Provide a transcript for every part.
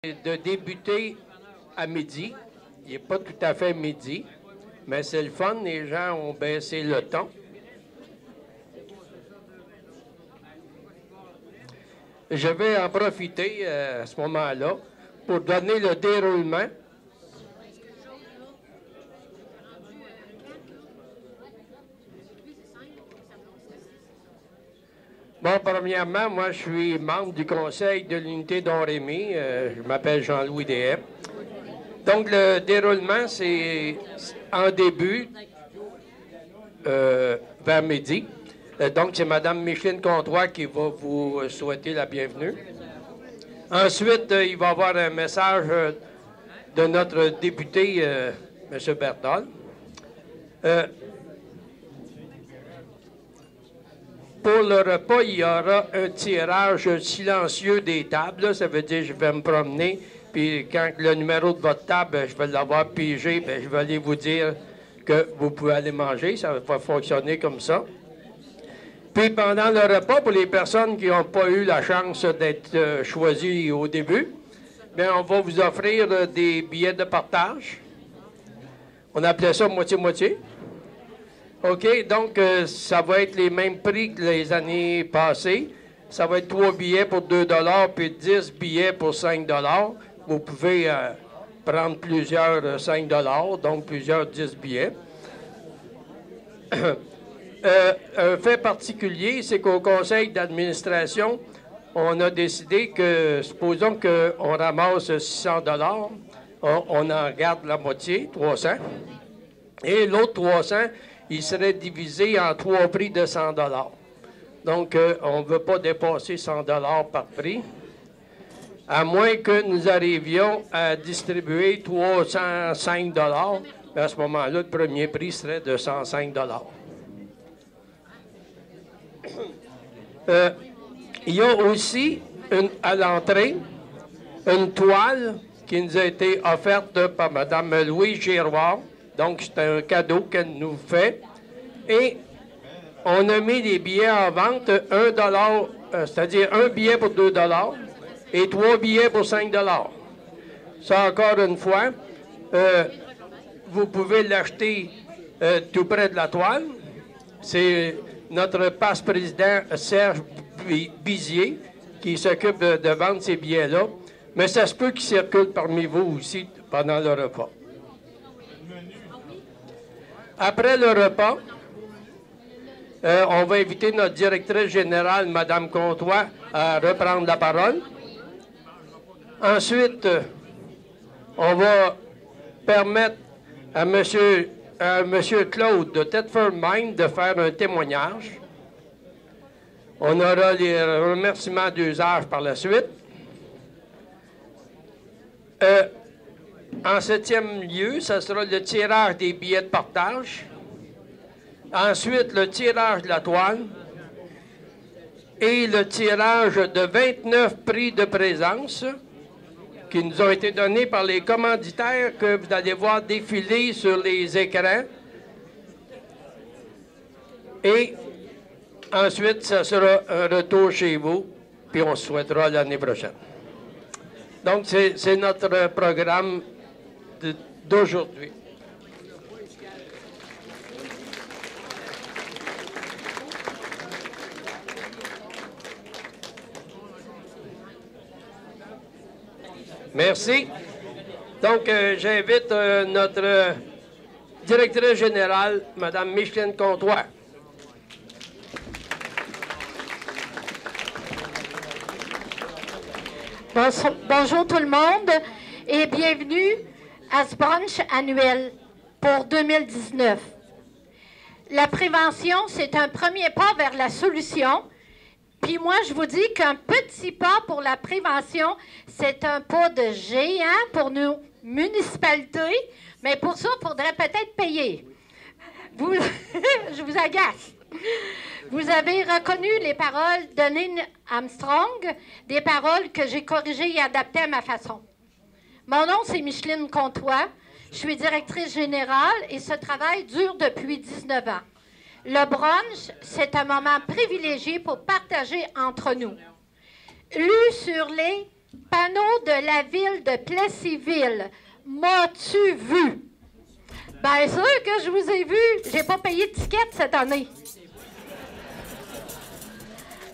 De débuter à midi. Il n'est pas tout à fait midi, mais c'est le fun. Les gens ont baissé le ton. Je vais en profiter à ce moment-là pour donner le déroulement. Bon, premièrement, moi, je suis membre du conseil de l'unité Don-Rémy. Je m'appelle Jean-Louis Deshaies. Donc, le déroulement, c'est en début, vers midi. Donc, c'est Mme Micheline Comtois qui va vous souhaiter la bienvenue. Ensuite, il va y avoir un message de notre député, M. Berthold. Pour le repas, il y aura un tirage silencieux des tables. Ça veut dire que je vais me promener, puis quand le numéro de votre table, je vais l'avoir pigé, bien, je vais aller vous dire que vous pouvez aller manger. Ça va fonctionner comme ça. Puis pendant le repas, pour les personnes qui n'ont pas eu la chance d'être choisies au début, bien, on va vous offrir des billets de partage. On appelait ça moitié-moitié. OK, donc ça va être les mêmes prix que les années passées. Ça va être 3 billets pour 2 $ puis 10 billets pour 5 $. Vous pouvez prendre plusieurs 5 $, donc plusieurs 10 billets. Un fait particulier, c'est qu'au conseil d'administration, on a décidé que, supposons qu'on ramasse 600 $, on en garde la moitié, 300, et l'autre 300, il serait divisé en 3 prix de 100 $. Donc, on ne veut pas dépasser 100 $ par prix, à moins que nous arrivions à distribuer 305 $. À ce moment-là, le premier prix serait de 105 $. Il y a aussi, à l'entrée, une toile qui nous a été offerte par Mme Louise Giroir. Donc, c'est un cadeau qu'elle nous fait. Et on a mis les billets en vente, 1 $, c'est-à-dire un billet pour 2 $ et 3 billets pour 5 $. Ça, encore une fois, vous pouvez l'acheter tout près de la toile. C'est notre passe-président Serge Bizier qui s'occupe de vendre ces billets-là. Mais ça se peut qu'ils circulent parmi vous aussi pendant le repas. Après le repas, on va inviter notre directrice générale, Mme Comtois, à reprendre la parole. Ensuite, on va permettre à M. Claude de Thetford Mines de faire un témoignage. On aura les remerciements d'usage par la suite. En 7e lieu, ce sera le tirage des billets de partage. Ensuite, le tirage de la toile. Et le tirage de 29 prix de présence qui nous ont été donnés par les commanditaires que vous allez voir défiler sur les écrans. Et ensuite, ce sera un retour chez vous, puis on se souhaitera l'année prochaine. Donc, c'est notre programme d'aujourd'hui. Merci. Donc, j'invite notre directrice générale, Mme Micheline Comtois. Bonjour tout le monde et bienvenue à ce brunch annuel pour 2019. La prévention, c'est un premier pas vers la solution. Puis moi, je vous dis qu'un petit pas pour la prévention, c'est un pas de géant pour nos municipalités, mais pour ça, il faudrait peut-être payer. Je vous agace. Vous avez reconnu les paroles de Neil Armstrong, des paroles que j'ai corrigées et adaptées à ma façon. Mon nom, c'est Micheline Comtois. Je suis directrice générale et ce travail dure depuis 19 ans. Le brunch, c'est un moment privilégié pour partager entre nous. Lu sur les Panneau de la ville de Plessisville. M'as-tu vu? Bien sûr que je vous ai vu. J'ai pas payé de ticket cette année.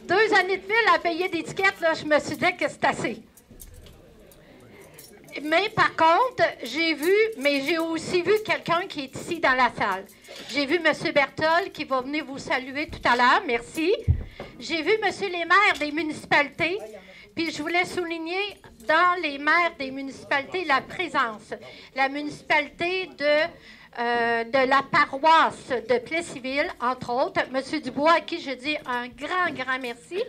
2 années de fil à payer des tickets, là, je me suis dit que c'est assez. Mais par contre, j'ai aussi vu quelqu'un qui est ici dans la salle. J'ai vu M. Berthold qui va venir vous saluer tout à l'heure. Merci. J'ai vu M. les maires des municipalités. Puis je voulais souligner dans les maires des municipalités la présence. La municipalité de la paroisse de Plessisville, entre autres. M. Dubois, à qui je dis un grand, grand merci.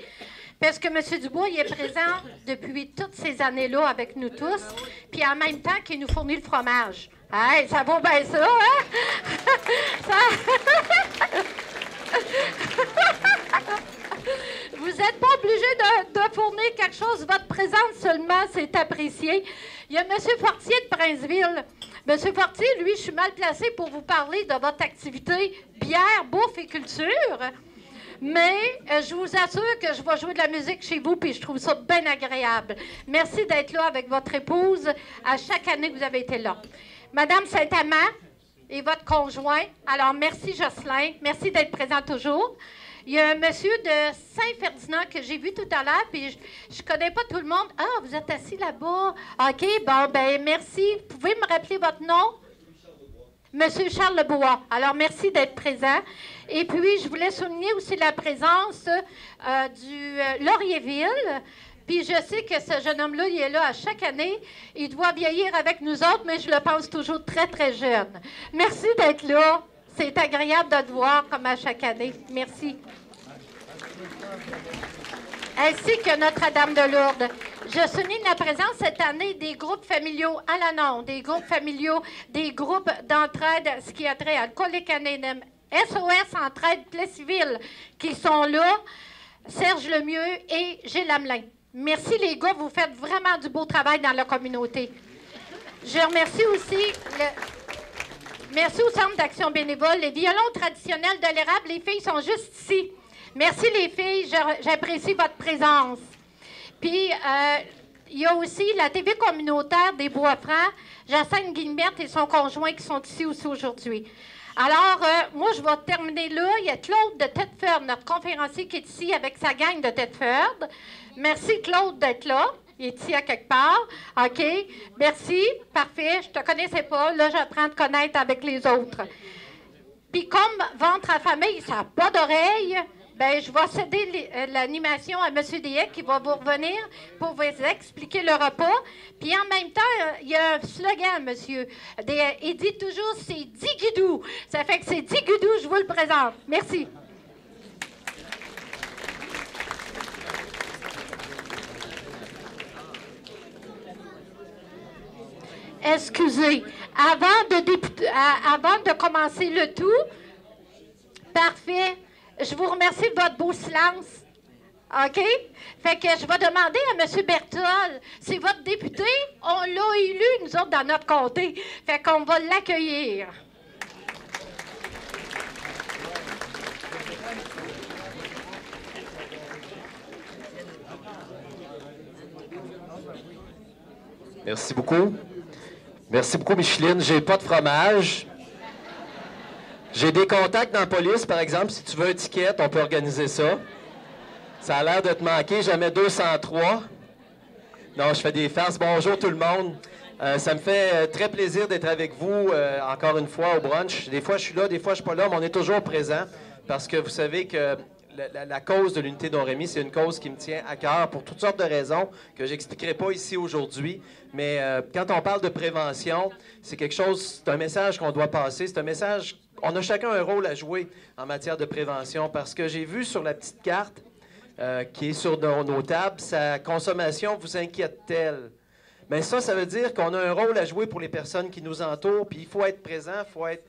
Parce que M. Dubois, il est présent depuis toutes ces années-là avec nous tous, puis en même temps qu'il nous fournit le fromage. Hey, ça vaut bien ça, hein? Vous n'êtes pas obligé de fournir quelque chose. Votre présence seulement, c'est apprécié. Il y a M. Fortier de Princeville. M. Fortier, lui, je suis mal placée pour vous parler de votre activité bière, bouffe et culture. Mais je vous assure que je vais jouer de la musique chez vous, puis je trouve ça bien agréable. Merci d'être là avec votre épouse à chaque année que vous avez été là. Madame Saint-Amand et votre conjoint, alors merci Jocelyn, merci d'être présent toujours. Il y a un monsieur de Saint-Ferdinand que j'ai vu tout à l'heure, puis je connais pas tout le monde. Ah, vous êtes assis là-bas. OK, bon, ben merci. Vous pouvez me rappeler votre nom? Monsieur Charles Lebois. Alors, merci d'être présent. Et puis, je voulais souligner aussi la présence du Laurierville. Puis, je sais que ce jeune homme-là, il est là à chaque année. Il doit vieillir avec nous autres, mais je le pense toujours très, très jeune. Merci d'être là. C'est agréable de te voir comme à chaque année. Merci. Ainsi que Notre-Dame de Lourdes. Je souligne la présence cette année des groupes familiaux à l'Anon, des groupes familiaux, des groupes d'entraide, ce qui a trait à Alcooliques Anonymes, SOS Entraide Plessisville, qui sont là, Serge Lemieux et Gilles Hamelin. Merci les gars, vous faites vraiment du beau travail dans la communauté. Je remercie aussi merci au Centre d'action bénévole. Les violons traditionnels de l'érable, les filles sont juste ici. Merci les filles, j'apprécie votre présence. Puis, il y a aussi la TV communautaire des Bois-Francs, Jacinthe Guillemette et son conjoint qui sont ici aussi aujourd'hui. Alors, moi, je vais terminer là. Il y a Claude de Thetford, notre conférencier qui est ici avec sa gang de Thetford. Merci Claude d'être là. Il est ici à quelque part. OK. Merci. Parfait. Je te connaissais pas. Là, j'apprends à te connaître avec les autres. Puis comme ventre à famille, ça n'a pas d'oreille, bien, je vais céder l'animation à M. Deshaies qui va vous revenir pour vous expliquer le repas. Puis en même temps, il y a un slogan, monsieur. Il dit toujours « c'est Digidou ». Ça fait que c'est Digidou, je vous le présente. Merci. Excusez, avant de commencer le tout, parfait, je vous remercie de votre beau silence. OK? Fait que je vais demander à M. Berthold, c'est votre député, on l'a élu, nous autres, dans notre comté. Fait qu'on va l'accueillir. Merci beaucoup. Merci beaucoup, Micheline. J'ai pas de fromage. J'ai des contacts dans la police, par exemple. Si tu veux un ticket, on peut organiser ça. Ça a l'air de te manquer. J'en mets 203. Non, je fais des farces. Bonjour tout le monde. Ça me fait très plaisir d'être avec vous encore une fois au brunch. Des fois, je suis là, des fois, je suis pas là, mais on est toujours présent parce que vous savez que la cause de l'unité Don-Rémy, c'est une cause qui me tient à cœur pour toutes sortes de raisons que j'expliquerai pas ici aujourd'hui. Mais quand on parle de prévention, c'est quelque chose, c'est un message qu'on doit passer. C'est un message, on a chacun un rôle à jouer en matière de prévention parce que j'ai vu sur la petite carte qui est sur nos tables, sa consommation vous inquiète-t-elle? Bien ça veut dire qu'on a un rôle à jouer pour les personnes qui nous entourent, puis il faut être présent, il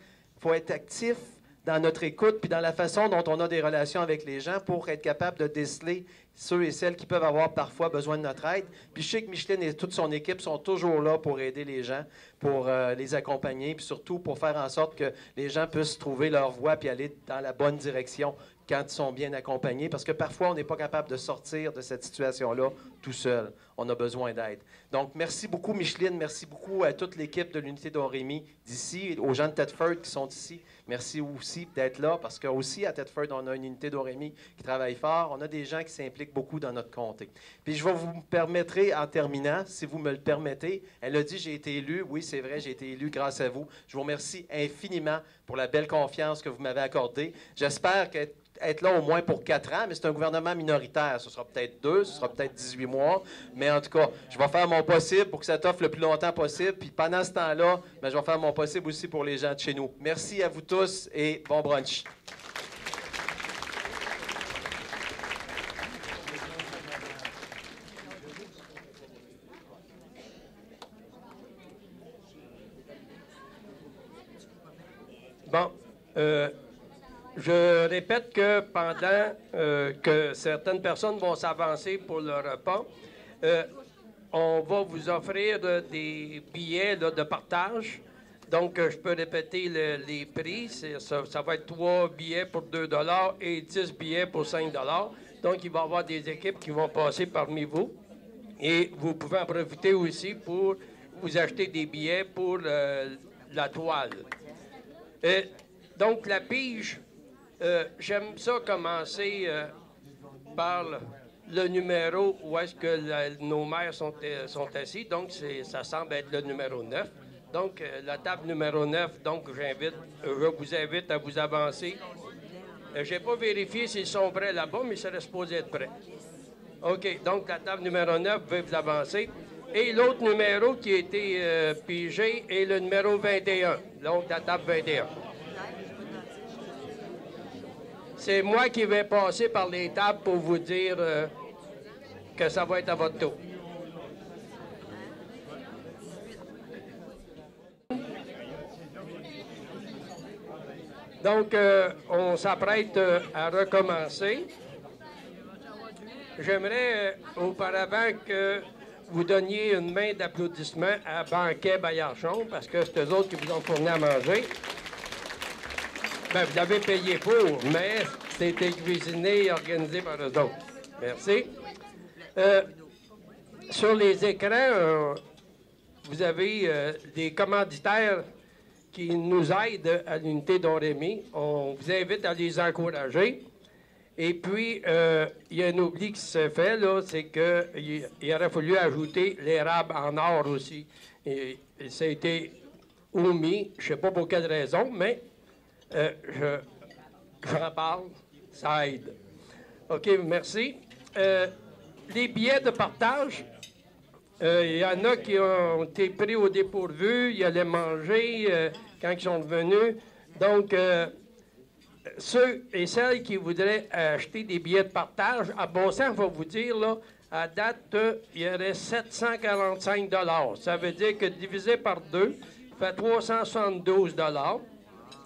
faut être actif dans notre écoute, puis dans la façon dont on a des relations avec les gens pour être capable de déceler ceux et celles qui peuvent avoir parfois besoin de notre aide. Puis je sais que Micheline et toute son équipe sont toujours là pour aider les gens, pour les accompagner, puis surtout pour faire en sorte que les gens puissent trouver leur voie puis aller dans la bonne direction quand ils sont bien accompagnés, parce que parfois, on n'est pas capable de sortir de cette situation-là tout seul. On a besoin d'aide. Donc, merci beaucoup, Micheline. Merci beaucoup à toute l'équipe de l'unité Don-Rémy d'ici, aux gens de Thetford qui sont ici. Merci aussi d'être là, parce qu'aussi à Thetford, on a une unité Don-Rémy qui travaille fort. On a des gens qui s'impliquent beaucoup dans notre comté. Puis, je vais vous permettre, en terminant, si vous me le permettez, elle a dit, j'ai été élue. Oui, c'est vrai, j'ai été élue grâce à vous. Je vous remercie infiniment pour la belle confiance que vous m'avez accordée. J'espère être là au moins pour 4 ans, mais c'est un gouvernement minoritaire. Ce sera peut-être 2, ce sera peut-être 18 mois. Mais en tout cas, je vais faire mon possible pour que ça t'offre le plus longtemps possible. Puis pendant ce temps-là, je vais faire mon possible aussi pour les gens de chez nous. Merci à vous tous et bon brunch. Bon, je répète que pendant que certaines personnes vont s'avancer pour le repas, on va vous offrir des billets là, de partage. Donc, je peux répéter les prix. Ça va être 3 billets pour 2 $ et 10 billets pour 5 $. Donc, il va y avoir des équipes qui vont passer parmi vous. Et vous pouvez en profiter aussi pour vous acheter des billets pour la toile. Donc, la pige, j'aime ça commencer par le numéro où est-ce que nos maires sont assis. Donc, ça semble être le numéro 9. Donc, la table numéro 9, donc je vous invite à vous avancer. Je n'ai pas vérifié s'ils sont prêts là-bas, mais ça serait supposé être prêt. OK, donc la table numéro 9, vous pouvez vous avancer. Et l'autre numéro qui a été pigé est le numéro 21, donc la table 21. C'est moi qui vais passer par les tables pour vous dire que ça va être à votre tour. Donc, on s'apprête à recommencer. J'aimerais auparavant que vous donniez une main d'applaudissement à Banquet Baillarchon, parce que c'est eux autres qui vous ont fourni à manger. Bien, vous l'avez payé pour, mais c'était cuisiné et organisé par eux autres. Merci. Sur les écrans, vous avez des commanditaires qui nous aident à l'unité Don-Rémy. On vous invite à les encourager. Et puis, il y a un oubli qui se fait, là, c'est qu'il aurait fallu ajouter l'érable en or aussi. Et ça a été omis, je ne sais pas pour quelle raison, mais j'en parle, ça aide. OK, merci. Les billets de partage, il y en a qui ont été pris au dépourvu, ils allaient manger quand ils sont venus. Donc, ceux et celles qui voudraient acheter des billets de partage, à bon sens, je vais vous dire, là, à date, il y aurait 745 $. Ça veut dire que divisé par 2, ça fait 372 $.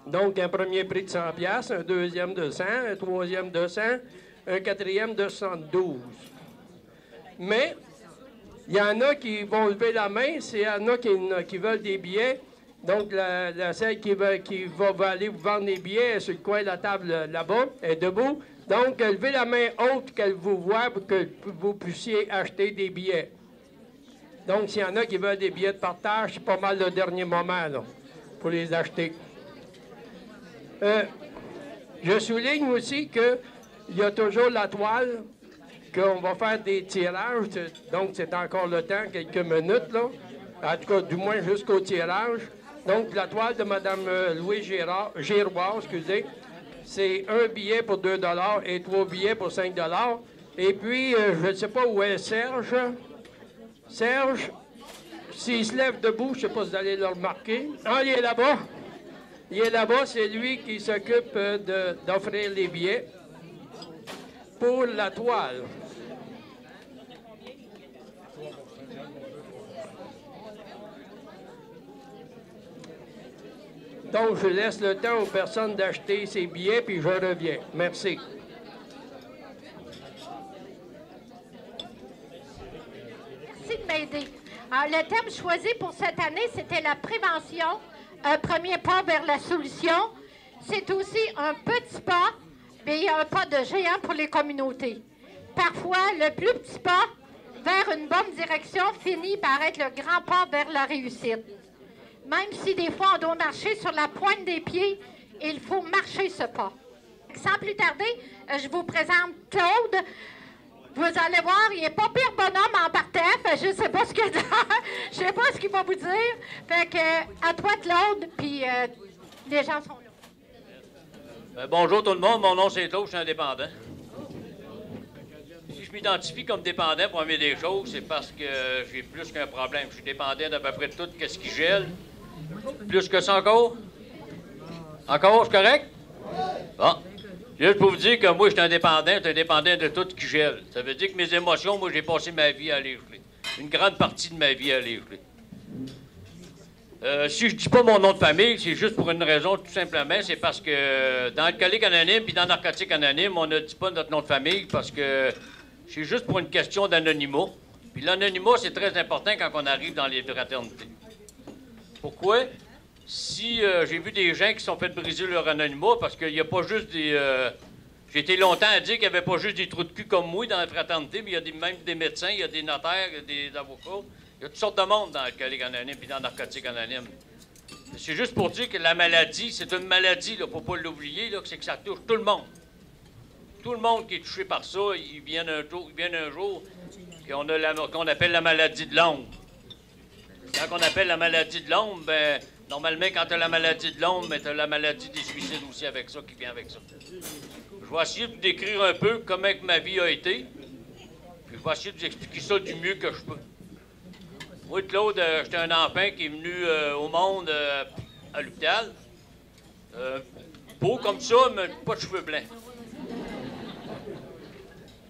Donc, un premier prix de 100 $, un deuxième de 100, un troisième de 100, un quatrième de 72. Mais, il y en a qui vont lever la main, il y en a qui veulent des billets. Donc, celle qui va aller vous vendre des billets sur le coin de la table là-bas, est debout. Donc, levez la main haute qu'elle vous voit pour que vous puissiez acheter des billets. Donc, s'il y en a qui veulent des billets de partage, c'est pas mal le dernier moment, là, pour les acheter. Je souligne aussi qu'il y a toujours la toile, qu'on va faire des tirages. Donc, c'est encore le temps, quelques minutes, là. En tout cas, du moins jusqu'au tirage. Donc, la toile de Mme Louis Giroir, excusez, c'est un billet pour 2 $ et 3 billets pour 5 $. Et puis, je ne sais pas où est Serge. Serge, s'il se lève debout, je ne sais pas si vous allez le remarquer. Ah, il est là-bas. Il est là-bas, c'est lui qui s'occupe d'offrir les billets pour la toile. Donc, je laisse le temps aux personnes d'acheter ces billets, puis je reviens. Merci. Alors, le thème choisi pour cette année, c'était la prévention, un premier pas vers la solution. C'est aussi un petit pas, mais il y a un pas de géant pour les communautés. Parfois, le plus petit pas vers une bonne direction finit par être le grand pas vers la réussite. Même si des fois on doit marcher sur la pointe des pieds, il faut marcher ce pas. Sans plus tarder, je vous présente Claude. Vous allez voir, il n'est pas pire bonhomme en partant. Je ne sais pas ce qu'il je sais pas ce qu'il va vous dire. Fait que, à toi, Claude, puis les gens sont là. Bonjour tout le monde, mon nom c'est Claude, je suis indépendant. Si je m'identifie comme dépendant pour aimer des choses, c'est parce que j'ai plus qu'un problème. Je suis dépendant d'à peu près tout ce qui gèle. Plus que ça encore? Encore, c'est correct? Bon. Juste pour vous dire que moi, je suis indépendant de tout ce qui gèle. Ça veut dire que mes émotions, moi, j'ai passé ma vie à les geler. Une grande partie de ma vie à les geler. Si je dis pas mon nom de famille, c'est juste pour une raison, tout simplement. C'est parce que dans Alcoolique Anonyme puis dans Narcotique Anonyme, on ne dit pas notre nom de famille parce que c'est juste pour une question d'anonymat. Puis l'anonymat, c'est très important quand on arrive dans les fraternités. Pourquoi? Si j'ai vu des gens qui se sont fait briser leur anonymat, parce qu'il n'y a pas juste des... j'ai été longtemps à dire qu'il n'y avait pas juste des trous de cul comme moi dans la fraternité, mais il y a même des médecins, il y a des notaires, il y a des avocats. Il y a toutes sortes de monde dans Alcoolique Anonyme et dans Narcotique Anonyme. C'est juste pour dire que la maladie, c'est une maladie, il ne faut pas l'oublier, c'est que ça touche tout le monde. Tout le monde qui est touché par ça, il vient un jour qu'on appelle la maladie de l'ombre. Quand on appelle la maladie de l'ombre, ben, normalement, quand tu as la maladie de l'ombre, ben, tu as la maladie des suicides aussi avec ça, qui vient avec ça. Je vais essayer de vous décrire un peu comment ma vie a été. Puis je vais essayer de vous expliquer ça du mieux que je peux. Moi, Claude, j'étais un enfant qui est venu au monde à l'hôpital. Beau comme ça, mais pas de cheveux blancs.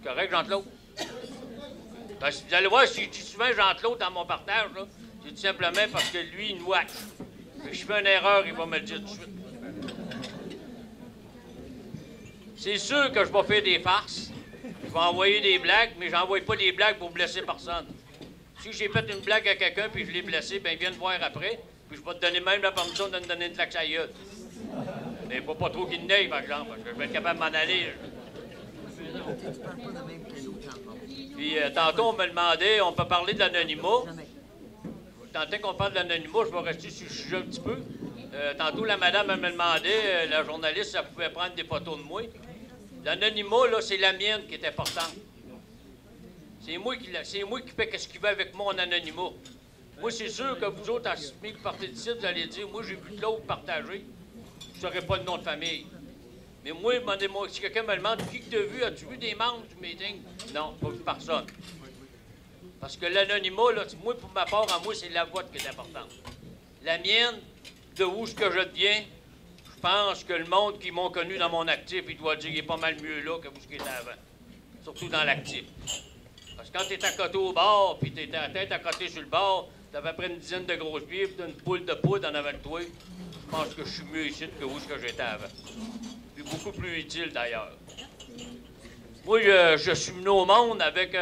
Correct, Jean-Claude? Ben, vous allez voir, si je dis souvent Jean-Claude dans mon partage, là, c'est tout simplement parce que lui, il nous watch. Si je fais une erreur, il va me le dire tout de suite. C'est sûr que je vais faire des farces. Je vais envoyer des blagues, mais je n'envoie pas des blagues pour blesser personne. Si j'ai fait une blague à quelqu'un puis je l'ai blessé, bien, viens me voir après, puis je vais te donner même la permission de me donner une claque à la gueule. Mais il ne faut pas trop qu'il neige, par exemple, parce que je vais être capable de m'en aller. Puis tantôt, on me demandait, on peut parler de l'anonymat. Tant qu'on parle de l'anonymat, je vais rester sur le sujet un petit peu. Tantôt, la madame elle me demandait, la journaliste, si elle pouvait prendre des photos de moi. L'anonymat, là, c'est la mienne qui est importante. C'est moi qui fais ce qu'il veut avec mon anonymat. Moi, c'est sûr que vous autres, à ce qui partez d'ici, vous allez dire, moi, j'ai vu Claude partager. Je ne saurais pas le nom de famille. Mais moi, si quelqu'un me demande, qui que tu as vu? As-tu vu des membres du meeting? Non, pas vu personne. Parce que l'anonymat, là, moi, pour ma part, en moi, c'est la vôtre qui est importante. La mienne, de où ce que je deviens, je pense que le monde qui m'ont connu dans mon actif, il doit dire qu'il est pas mal mieux là que vous ce qui était avant. Surtout dans l'actif. Parce que quand tu es à côté au bord, puis tu es à la tête à côté sur le bord, tu as à peu près une dizaine de grosses pieds, puis tu as une poule de poudre en avant de toi, je pense que je suis mieux ici que où ce que j'étais avant. Puis beaucoup plus utile, d'ailleurs. Moi, je suis venu au monde avec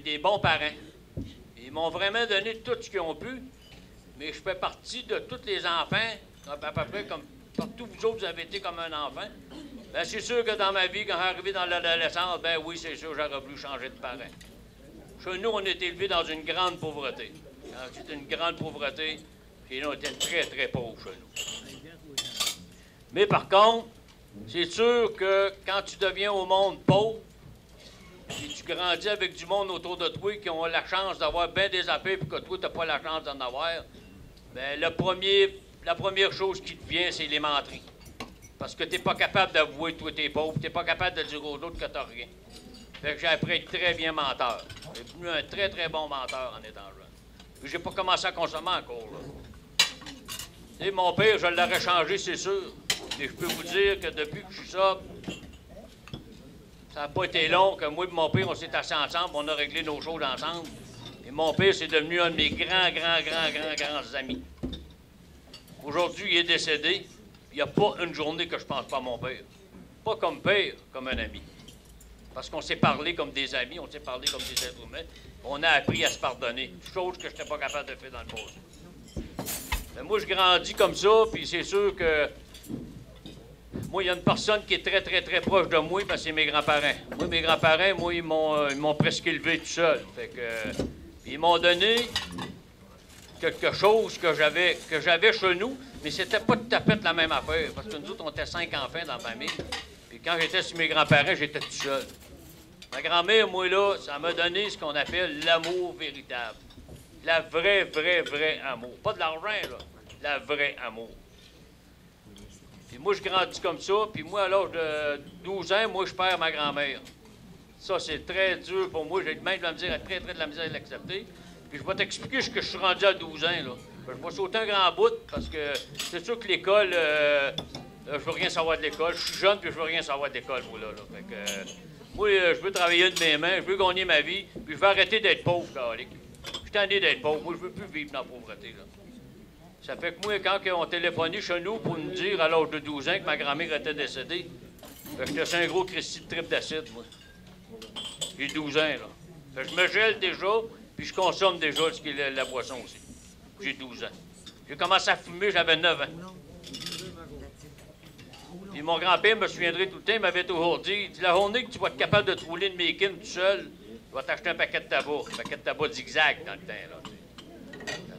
des bons parents. Ils m'ont vraiment donné tout ce qu'ils ont pu, mais je fais partie de tous les enfants, à peu près comme partout vous autres, vous avez été comme un enfant. Bien, c'est sûr que dans ma vie, quand j'arrivais dans l'adolescence, ben oui, c'est sûr, j'aurais voulu changer de parents. Chez nous, on est élevés dans une grande pauvreté. C'était une grande pauvreté, et nous, on était très, très pauvres chez nous. Mais par contre, c'est sûr que quand tu deviens au monde pauvre, et tu grandis avec du monde autour de toi qui ont la chance d'avoir bien des affaires puis que toi, tu n'as pas la chance d'en avoir, bien, la première chose qui te vient, c'est les menteries. Parce que tu n'es pas capable d'avouer que toi, tu es pauvre, tu n'es pas capable de dire aux autres que tu n'as rien. Fait que j'ai appris à être très bien menteur. J'ai devenu un très, très bon menteur en étant jeune. Puis j'ai pas commencé à consommer encore, là. Tu sais, mon père, je l'aurais changé, c'est sûr. Mais je peux vous dire que depuis que je suis sobre, ça n'a pas été long que moi et mon père, on s'est assis ensemble, on a réglé nos choses ensemble. Et mon père, c'est devenu un de mes grands amis. Aujourd'hui, il est décédé. Il n'y a pas une journée que je pense pas à mon père. Pas comme père, comme un ami. Parce qu'on s'est parlé comme des amis, on s'est parlé comme des êtres humains. On a appris à se pardonner, chose que je n'étais pas capable de faire dans le passé. Mais moi, je grandis comme ça, puis c'est sûr que moi, il y a une personne qui est très, très, très proche de moi, ben, c'est mes grands-parents. Moi, mes grands-parents, moi, ils m'ont presque élevé tout seul. Fait que, ils m'ont donné quelque chose que j'avais chez nous, mais c'était pas tout à fait la même affaire. Parce que nous autres, on était 5 enfants dans la famille. Puis quand j'étais chez mes grands-parents, j'étais tout seul. Ma grand-mère, moi, là, ça m'a donné ce qu'on appelle l'amour véritable. La vraie amour. Pas de l'argent, là. La vraie amour. Puis moi, je grandis comme ça. Puis moi, à l'âge de 12 ans, moi, je perds ma grand-mère. Ça, c'est très dur pour moi. J'ai même de la misère, très de la misère à l'accepter. Puis je vais t'expliquer ce que je suis rendu à 12 ans, là. Je vais sauter un grand bout, parce que c'est sûr que l'école, je veux rien savoir de l'école. Je suis jeune, puis je veux rien savoir de l'école, moi, là. Fait que, moi, je veux travailler de mes mains, je veux gagner ma vie, puis je veux arrêter d'être pauvre, calique. Je suis tanné d'être pauvre. Moi, je veux plus vivre dans la pauvreté, là. Ça fait que moi, quand on téléphonait chez nous pour nous dire, à l'âge de 12 ans, que ma grand-mère était décédée, j'étais sur un gros Christy de trip d'acide, moi. J'ai 12 ans, là. Fait que je me gèle déjà, puis je consomme déjà ce qui est la boisson aussi. J'ai 12 ans. J'ai commencé à fumer, j'avais 9 ans. Puis mon grand-père me souviendrait tout le temps, il m'avait toujours dit, la journée que tu vas être capable de te rouler une méquine tout seul, tu vas t'acheter un paquet de tabac. Un paquet de tabac zigzag dans le temps, là.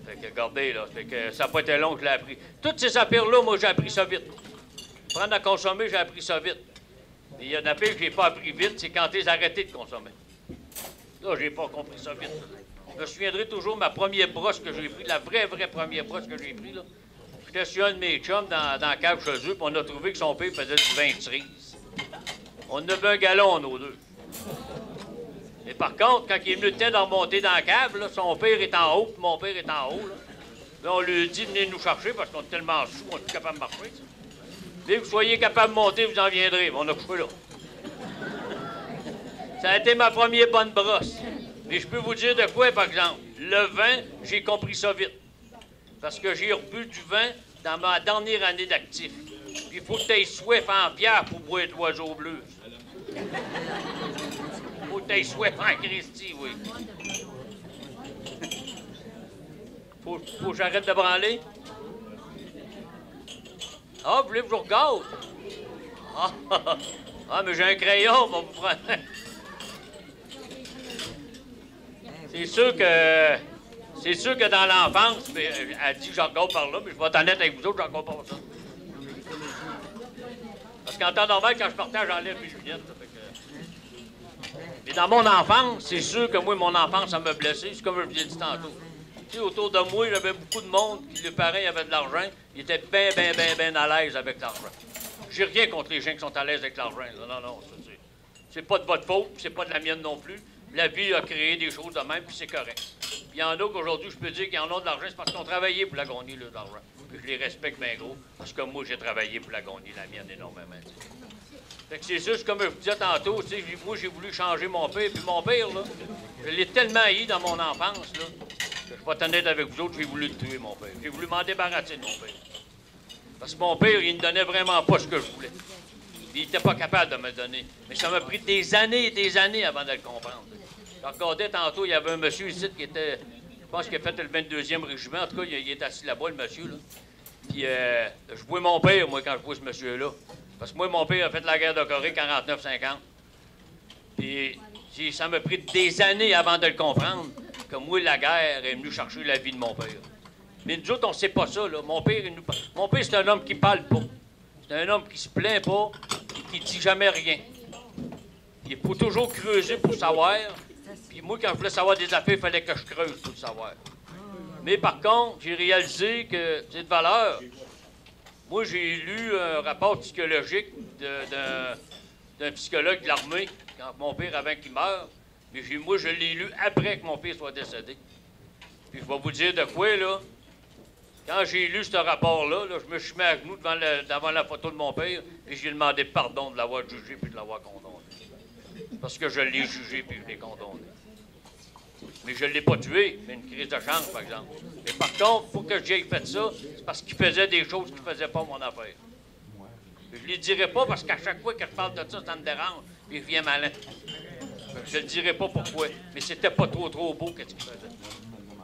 Fait que, regardez, là, fait que ça n'a pas été long que je l'ai appris. Toutes ces affaires-là, moi, j'ai appris ça vite. Prendre à consommer, j'ai appris ça vite. Et il y a une affaire que j'ai pas appris vite, c'est quand j'ai arrêté de consommer. Là, j'ai pas compris ça vite. Je me souviendrai toujours ma première brosse que j'ai prise, la vraie première brosse que j'ai prise, là. J'étais sur un de mes chums dans la cave chez eux, puis on a trouvé que son père faisait du vin de cerise. On en a bu un gallon, nos deux. Mais par contre, quand il est venu le temps de remonter dans la cave, là, son père est en haut, puis mon père est en haut. Là, on lui a dit, venez nous chercher, parce qu'on est tellement sous, on n'est plus capable de marcher. T'sais. Dès que vous soyez capable de monter, vous en viendrez. On a couché là. Ça a été ma première bonne brosse. Mais je peux vous dire de quoi, par exemple. Le vin, j'ai compris ça vite. Parce que j'ai rebu du vin dans ma dernière année d'actif. Puis il faut que tu aies soif en bière pour boire de l'oiseau bleu. Faut que tu aies soif en Christy, oui. Faut que j'arrête de branler. Ah, vous voulez que je vous regarde? Ah, mais j'ai un crayon, on va vous prendre. C'est sûr que dans l'enfance, elle dit que j'en regarde par là, mais je vais être honnête avec vous autres, j'en regarde pas ça. Parce qu'en temps normal, quand je partais, j'enlève mes lunettes. Ça fait que... Mais dans mon enfance, c'est sûr que moi, mon enfance, ça m'a blessé. C'est comme je vous ai dit tantôt. Tu sais, autour de moi, j'avais beaucoup de monde, puis les parents avaient de l'argent. Ils étaient bien à l'aise avec l'argent. J'ai rien contre les gens qui sont à l'aise avec l'argent. Non, c'est pas de votre faute, c'est pas de la mienne non plus. La vie a créé des choses de même, puis c'est correct. Il y en a qu'aujourd'hui, je peux dire qu'ils en ont de l'argent, c'est parce qu'ils ont travaillé pour la gagner, là, de l'argent. Puis je les respecte bien gros, parce que moi, j'ai travaillé pour la gagner, la mienne, énormément. T'sais. Fait que c'est juste, comme je vous disais tantôt, moi, j'ai voulu changer mon père, puis mon père, là, je l'ai tellement haï dans mon enfance, là, que je suis pas honnête avec vous autres, j'ai voulu le tuer, mon père. J'ai voulu m'en débarrasser de mon père. Parce que mon père, il ne donnait vraiment pas ce que je voulais. Il n'était pas capable de me donner. Mais ça m'a pris des années avant de le comprendre. Je regardais tantôt, il y avait un monsieur ici qui était, je pense qu'il a fait le 22e régiment. En tout cas, il est assis là-bas, le monsieur, là. Puis, je vois mon père, moi, quand je vois ce monsieur-là. Parce que moi, mon père a fait la guerre de Corée 49-50. Puis, ça m'a pris des années avant de le comprendre que moi, la guerre est venue chercher la vie de mon père. Mais nous autres, on ne sait pas ça, là. Mon père, c'est un homme qui parle pas. C'est un homme qui se plaint pas et qui dit jamais rien. Il faut toujours creuser pour savoir. Puis moi, quand je voulais savoir des affaires, il fallait que je creuse pour le savoir. Mais par contre, j'ai réalisé que c'est de valeur. Moi, j'ai lu un rapport psychologique d'un psychologue de l'armée, quand mon père, avant qu'il meure. Mais moi, je l'ai lu après que mon père soit décédé. Puis je vais vous dire de quoi, là. Quand j'ai lu ce rapport-là, là, je me suis mis à genoux devant la photo de mon père et j'ai demandé pardon de l'avoir jugé puis de l'avoir condamné. Parce que je l'ai jugé puis je l'ai condamné. Mais je ne l'ai pas tué, mais une crise de chance, par exemple. Mais par contre, il faut que j'aie fait ça, c'est parce qu'il faisait des choses qu'il ne faisait pas mon affaire. Je ne les dirai pas parce qu'à chaque fois que je parle de ça, ça me dérange. puis il revient malin. Je ne dirai pas pourquoi, mais c'était pas trop beau qu'est-ce qu'il faisait.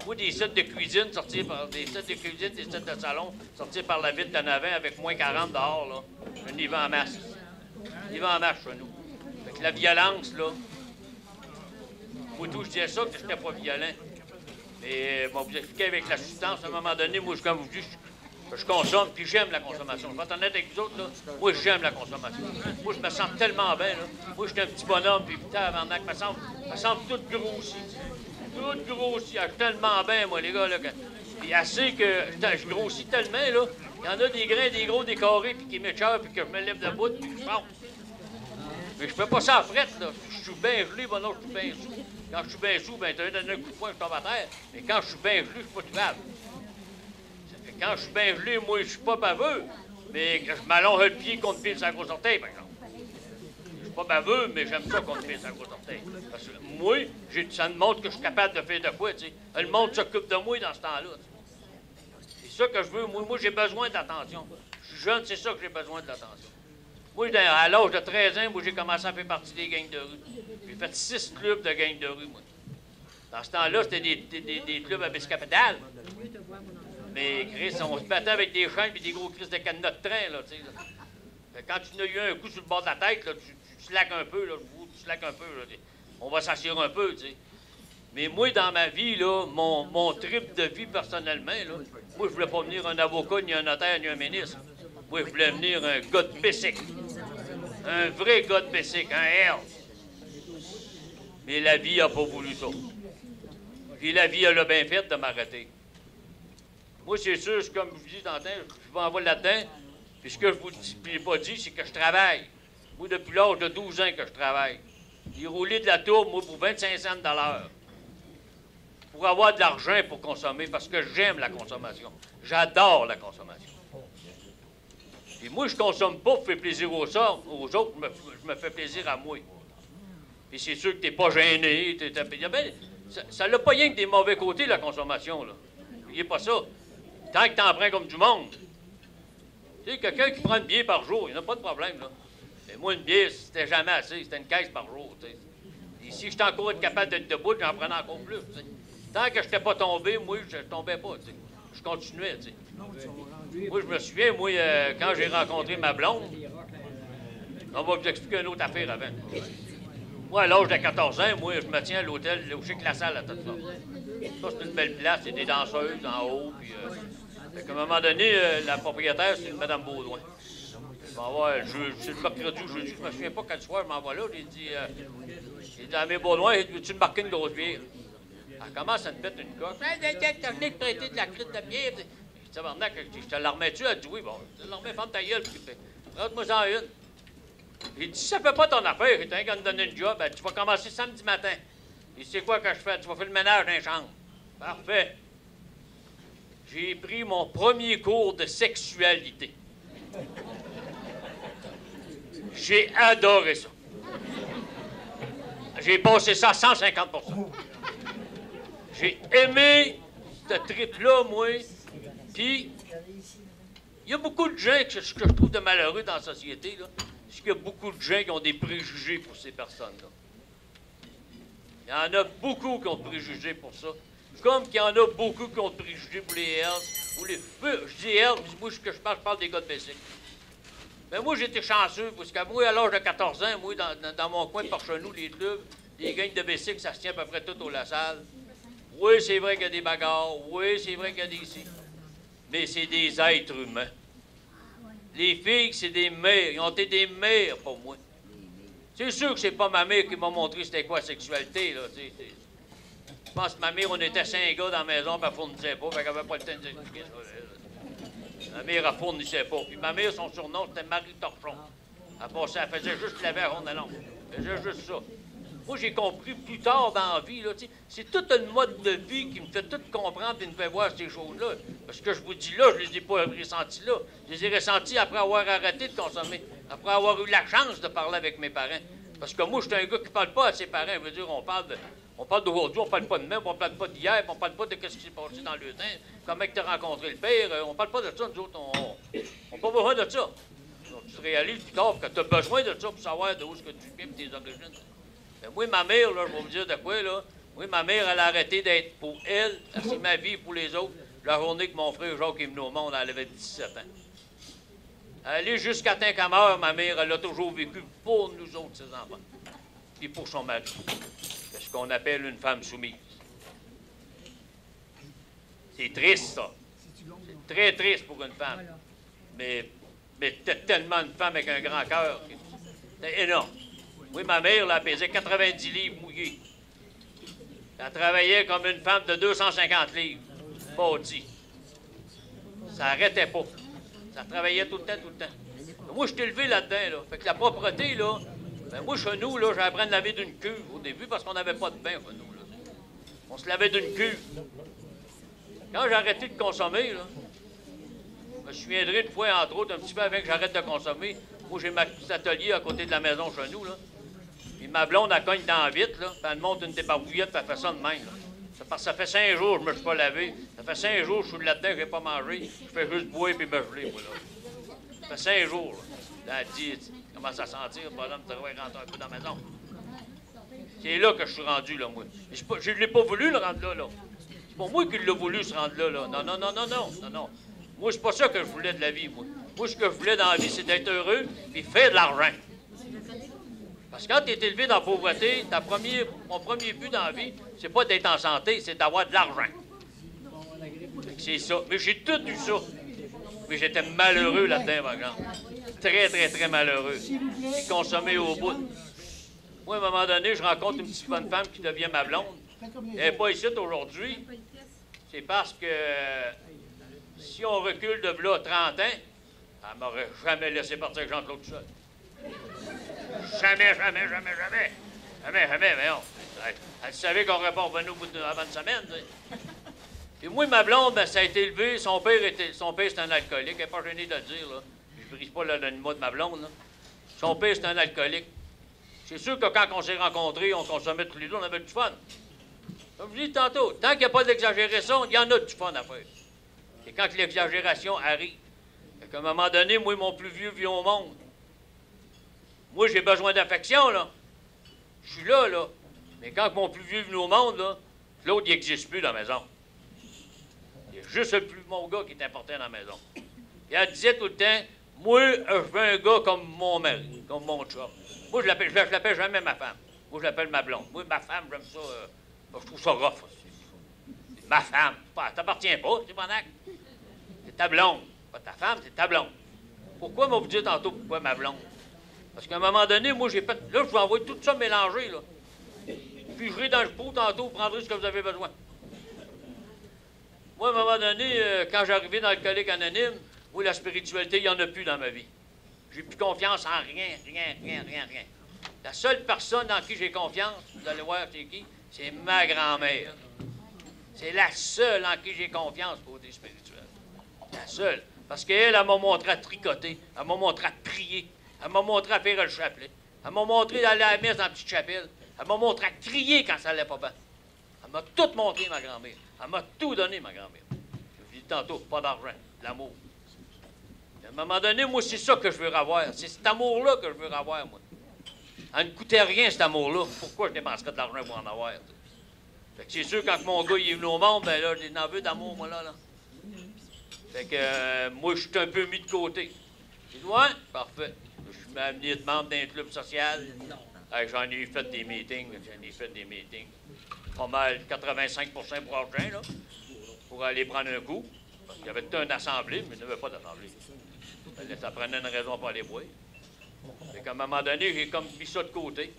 Moi, des sets de cuisine sortis par des sets de salon sortis par la ville de Navin avec moins 40 dehors, là. Je n'y vais en masse. Je n'y vais en masse chez nous. Avec la violence, là. Moi, tout, je disais ça, que j'étais pas violent. Mais, bon, vous expliquez avec la substance, à un moment donné, moi, comme vous dites, je consomme, puis j'aime la consommation. Je vais être honnête avec vous autres, là. Moi, j'aime la consommation. Moi, je me sens tellement bien, là. Moi, j'étais un petit bonhomme, puis putain, avant que me semble tout grossi. Tout grossi. Je suis tellement bien, moi, les gars, là. Puis assez que je grossis tellement, là. Il y en a des grains, des gros, des carrés, puis qui m'échappent, puis que je me lève debout, puis que je fonce. Mais je fais pas ça à frette, là. Je suis bien gelé, bon, non, je suis bien sous. Quand je suis bien sous, ben, tu as donné un coup de poing, je tombe à terre. Mais quand je suis bien gelé, je suis pas tuable. Quand je suis bien gelé, moi, je suis pas baveux, mais je m'allonge le pied contre pile sur la grosse orteil, par exemple. Je suis pas baveux, mais j'aime ça contre pile sur la grosse orteil. Parce que moi, ça me montre que je suis capable de faire de quoi, tu sais. Le monde s'occupe de moi dans ce temps-là. C'est ça que je veux. Moi j'ai besoin d'attention. Je suis jeune, c'est ça que j'ai besoin de l'attention. Moi, à l'âge de 13 ans, moi, j'ai commencé à faire partie des gangs de rue. J'ai fait 6 clubs de gangs de rue, moi. Dans ce temps-là, c'était des clubs à biscapédale. Mais Chris, on se battait avec des chaînes et des gros crises de cadenas de train, là, tu sais. Là. Quand tu n'as eu un coup sur le bord de la tête, là, tu slaques un peu, là, tu slaques un peu, là. On va s'assurer un peu, tu sais. Mais moi, dans ma vie, là, mon trip de vie personnellement, là, moi, je voulais pas venir un avocat, ni un notaire, ni un ministre. Moi, je voulais venir un gars de Bessic. Un vrai gars de Bessic, un L. Mais la vie a pas voulu ça. Puis la vie, elle a bien fait de m'arrêter. Moi, c'est sûr, comme je vous dis tantôt, je vais en voir là-dedans. Puis ce que je vous ai pas dit, c'est que je travaille. Moi, depuis l'âge de 12 ans que je travaille. J'ai roulé de la tourbe, moi, pour 25 cents de l'heure. Pour avoir de l'argent pour consommer, parce que j'aime la consommation. J'adore la consommation. Puis moi, je consomme pas pour faire plaisir aux autres, je me fais plaisir à moi. Puis c'est sûr que t'es pas gêné, ça n'a pas rien que des mauvais côtés, la consommation, là. N'oubliez pas ça. Tant que t'en prends comme du monde. Tu sais, quelqu'un qui prend une bière par jour, il n'y a pas de problème, là. Mais moi, une bière, c'était jamais assez, c'était une caisse par jour, tu sais. Et si j'étais encore capable d'être debout, j'en prenais encore plus, tu sais. Tant que je n'étais pas tombé, moi, je tombais pas, tu sais. Je continuais, tu sais. Moi, je me souviens, moi, quand j'ai rencontré ma blonde, on va vous expliquer une autre affaire avant. Moi, à l'âge de 14 ans, moi, je me tiens à l'hôtel, où c'est que la salle à toute ça. Ça, c'est une belle place, il y a des danseuses en haut, puis... à un moment donné, la propriétaire, c'est une Mme Baudouin. Je m'en vais, c'est le mercredi ou jeudi, je me souviens pas quel soir, je m'en vais là, j'ai dit à mes Baudouin, veux-tu me marquer une grosse bière? Elle commence à me mettre une coche. T'as venu te prêter de la crête de bière. Je dis, tabarnak, je te la remets-tu? Elle dit, oui, bon, je te la remets, ferme ta gueule, puis rentre-moi-en une. J'ai dit, si ça fait pas ton affaire, et t'as qu'à me donner une job, ben, tu vas commencer samedi matin. Et c'est quoi que je fais? Tu vas faire le ménage dans les chambres. Parfait. J'ai pris mon premier cours de sexualité. J'ai adoré ça. J'ai passé ça à 150 %. J'ai aimé ce trip-là, moi. Puis, il y a beaucoup de gens que je trouve de malheureux dans la société, là. C'est qu'il y a beaucoup de gens qui ont des préjugés pour ces personnes-là. Il y en a beaucoup qui ont des préjugés pour ça. Comme qu'il y en a beaucoup qui ont des préjugés pour les Hells. Ou les... Je dis Hells, moi, je parle des gars de Bessic. Mais moi, j'étais chanceux, parce que moi, à l'âge de 14 ans, moi, dans mon coin par chez nous, les clubs, les gangs de Bessic, ça se tient à peu près tout au La Salle. Oui, c'est vrai qu'il y a des bagarres. Oui, c'est vrai qu'il y a des ici. Mais c'est des êtres humains. Les filles, c'est des mères. Ils ont été des mères pour moi. C'est sûr que c'est pas ma mère qui m'a montré c'était quoi la sexualité, là. Je pense que ma mère, on était 5 gars dans la maison, puis elle fournissait pas, fait qu'elle avait pas le temps de nous expliquer ça. Ma mère, elle fournissait pas. Puis ma mère, son surnom, c'était Marie Torchon. Elle faisait juste laver à ronde à l'ombre. Elle faisait juste ça. Moi, j'ai compris plus tard dans la vie, là, c'est toute une mode de vie qui me fait tout comprendre et me fait voir ces choses-là. Parce que je vous dis là, je les ai pas ressentis là. Je les ai ressentis après avoir arrêté de consommer, après avoir eu la chance de parler avec mes parents. Parce que moi, je suis un gars qui parle pas à ses parents. Je veux dire, on parle d'aujourd'hui, on parle pas de même, on parle pas d'hier, on parle pas de ce qui s'est passé dans le temps, comment tu as rencontré le père. On parle pas de ça, nous autres. On n'a pas besoin de ça. Donc, tu te réalises plus tard que tu as besoin de ça pour savoir d'où est-ce que tu viens et tes origines. Ben, moi, ma mère, là, je vais vous dire de quoi, là. Oui, ma mère, elle a arrêté d'être pour elle, c'est ma vie pour les autres. La journée que mon frère Jacques est venu au monde, elle avait 17 ans. Elle est jusqu'à temps qu'elle meure, ma mère, elle a toujours vécu pour nous autres, ses enfants. Puis pour son mari. C'est ce qu'on appelle une femme soumise. C'est triste, ça. C'est très triste pour une femme. Mais t'es tellement une femme avec un grand cœur. C'est énorme. Oui, ma mère, là, elle pesait 90 livres mouillés. Elle travaillait comme une femme de 250 livres. Bâtie. Ça n'arrêtait pas. Ça travaillait tout le temps, tout le temps. Mais moi, je suis élevé là-dedans, là. Fait que la propreté, là, ben moi, chez nous, là, j'avais appris à me laver d'une cuve au début parce qu'on n'avait pas de bain, chez nous, là. On se lavait d'une cuve. Quand j'ai arrêté de consommer, là, je me souviendrai une fois, entre autres, un petit peu avant que j'arrête de consommer. Moi, j'ai ma petit atelier à côté de la maison chez nous, là. Puis ma blonde, elle cogne dans la vitre, là, puis elle monte une débarbouillette, puis elle fait ça de même, là. Ça fait 5 jours que je me suis pas lavé. Ça fait 5 jours que je suis là-dedans, je n'ai pas mangé. Je fais juste boire et me geler, moi, là. Ça fait 5 jours, là. Elle dit, commence à sentir, le bonhomme, tu devrais rentrer un peu dans la maison. C'est là que je suis rendu, là, moi. Je ne l'ai pas voulu, le rendre là, là. C'est pas moi qui l'ai voulu, se rendre là, là. Non, non, non, non, non, non, non. Moi, c'est pas ça que je voulais de la vie, moi. Moi, ce que je voulais dans la vie, c'est d'être heureux et faire de l'argent. Parce que quand tu es élevé dans la pauvreté, mon premier but dans la vie, c'est pas d'être en santé, c'est d'avoir de l'argent. C'est ça. Mais j'ai tout eu ça. Mais j'étais malheureux là-dedans, par exemple. Très, très, très malheureux. J'ai consommé au bout. Moi, à un moment donné, je rencontre une petite bonne femme qui devient ma blonde. Elle n'est pas ici aujourd'hui. C'est parce que si on recule de là 30 ans, elle m'aurait jamais laissé partir avec Jean-Claude tout seul. Jamais, jamais, jamais, jamais. Jamais, jamais, mais non. Elle savait qu'on n'aurait pas revenu au bout avant une semaine. Et moi, ma blonde, ben, ça a été élevé. Son père, c'est un alcoolique. Elle n'est pas gênée de le dire, là. Je ne brise pas l'anonymat de ma blonde, là. Son père, c'est un alcoolique. C'est sûr que quand on s'est rencontrés, on consommait tous les deux, on avait du fun. Comme je dis tantôt, tant qu'il n'y a pas d'exagération, il y en a du fun à faire. Et quand l'exagération arrive, à un moment donné, moi, mon plus vieux vient au monde. Moi, j'ai besoin d'affection, là. Je suis là, là. Mais quand mon plus vieux est venu au monde, là, l'autre, il n'existe plus dans la maison. Il y a juste mon gars qui est important dans la maison. Et elle disait tout le temps, moi, je veux un gars comme mon mari, comme mon chum. Moi, je l'appelle jamais ma femme. Moi, je l'appelle ma blonde. Moi, ma femme, j'aime ça. Je trouve ça rough. C'est ma femme. Ça t'appartient pas, c'est mon acte. C'est ta blonde. Pas ta femme, c'est ta blonde. Pourquoi m'a vous dit tantôt pourquoi ma blonde? Parce qu'à un moment donné, moi, j'ai fait. Là, je vous envoie tout ça mélanger, là. Puis je ris dans le pot tantôt, vous prendrez ce que vous avez besoin. Moi, à un moment donné, quand j'arrivais dans l'alcoolique anonyme, moi, la spiritualité, il n'y en a plus dans ma vie. J'ai plus confiance en rien, rien, rien, rien, rien. La seule personne en qui j'ai confiance, vous allez voir c'est qui, c'est ma grand-mère. C'est la seule en qui j'ai confiance côté spirituel. La seule. Parce qu'elle, elle m'a montré à tricoter, elle m'a montré à prier, elle m'a montré à faire le chapelet, elle m'a montré d'aller à la messe dans la petite chapelle, elle m'a montré à crier quand ça allait pas bien. Elle m'a tout montré, ma grand-mère. Elle m'a tout donné, ma grand-mère. Je vous dis tantôt, pas d'argent, de l'amour. À un moment donné, moi, c'est ça que je veux avoir. C'est cet amour-là que je veux avoir, moi. Elle ne coûtait rien, cet amour-là. Pourquoi je dépenserais de l'argent pour en avoir? Fait que c'est sûr, quand mon gars il est venu au monde, ben là, j'ai en veux d'amour, moi, là. Fait que moi, je suis un peu mis de côté. J'ai dit, ouais, parfait. Je suis amené de membre d'un club social. J'en ai fait des meetings. Pas mal, 85 pour argent, là, pour aller prendre un coup. Parce qu'il y avait toute une assemblée, mais il n'y avait pas d'assemblée. Ça prenait une raison pour aller boire. Fait qu'à un moment donné, j'ai comme mis ça de côté.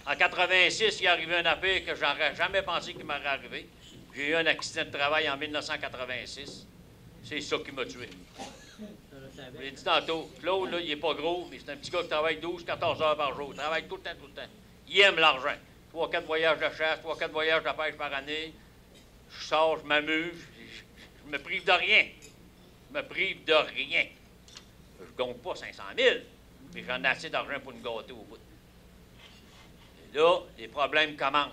En 86, il est arrivé une affaire que j'aurais jamais pensé qu'il m'aurait arrivé. J'ai eu un accident de travail en 1986. C'est ça qui m'a tué. Je l'ai dit tantôt, Claude, là, il n'est pas gros, mais c'est un petit gars qui travaille 12-14 heures par jour. Il travaille tout le temps, tout le temps. Il aime l'argent. 3-4 voyages de chasse, 3-4 voyages de pêche par année. Je sors, je m'amuse. Je me prive de rien. Je me prive de rien. Je ne compte pas 500 000, mais j'en ai assez d'argent pour me gâter au bout. Et là, les problèmes commencent.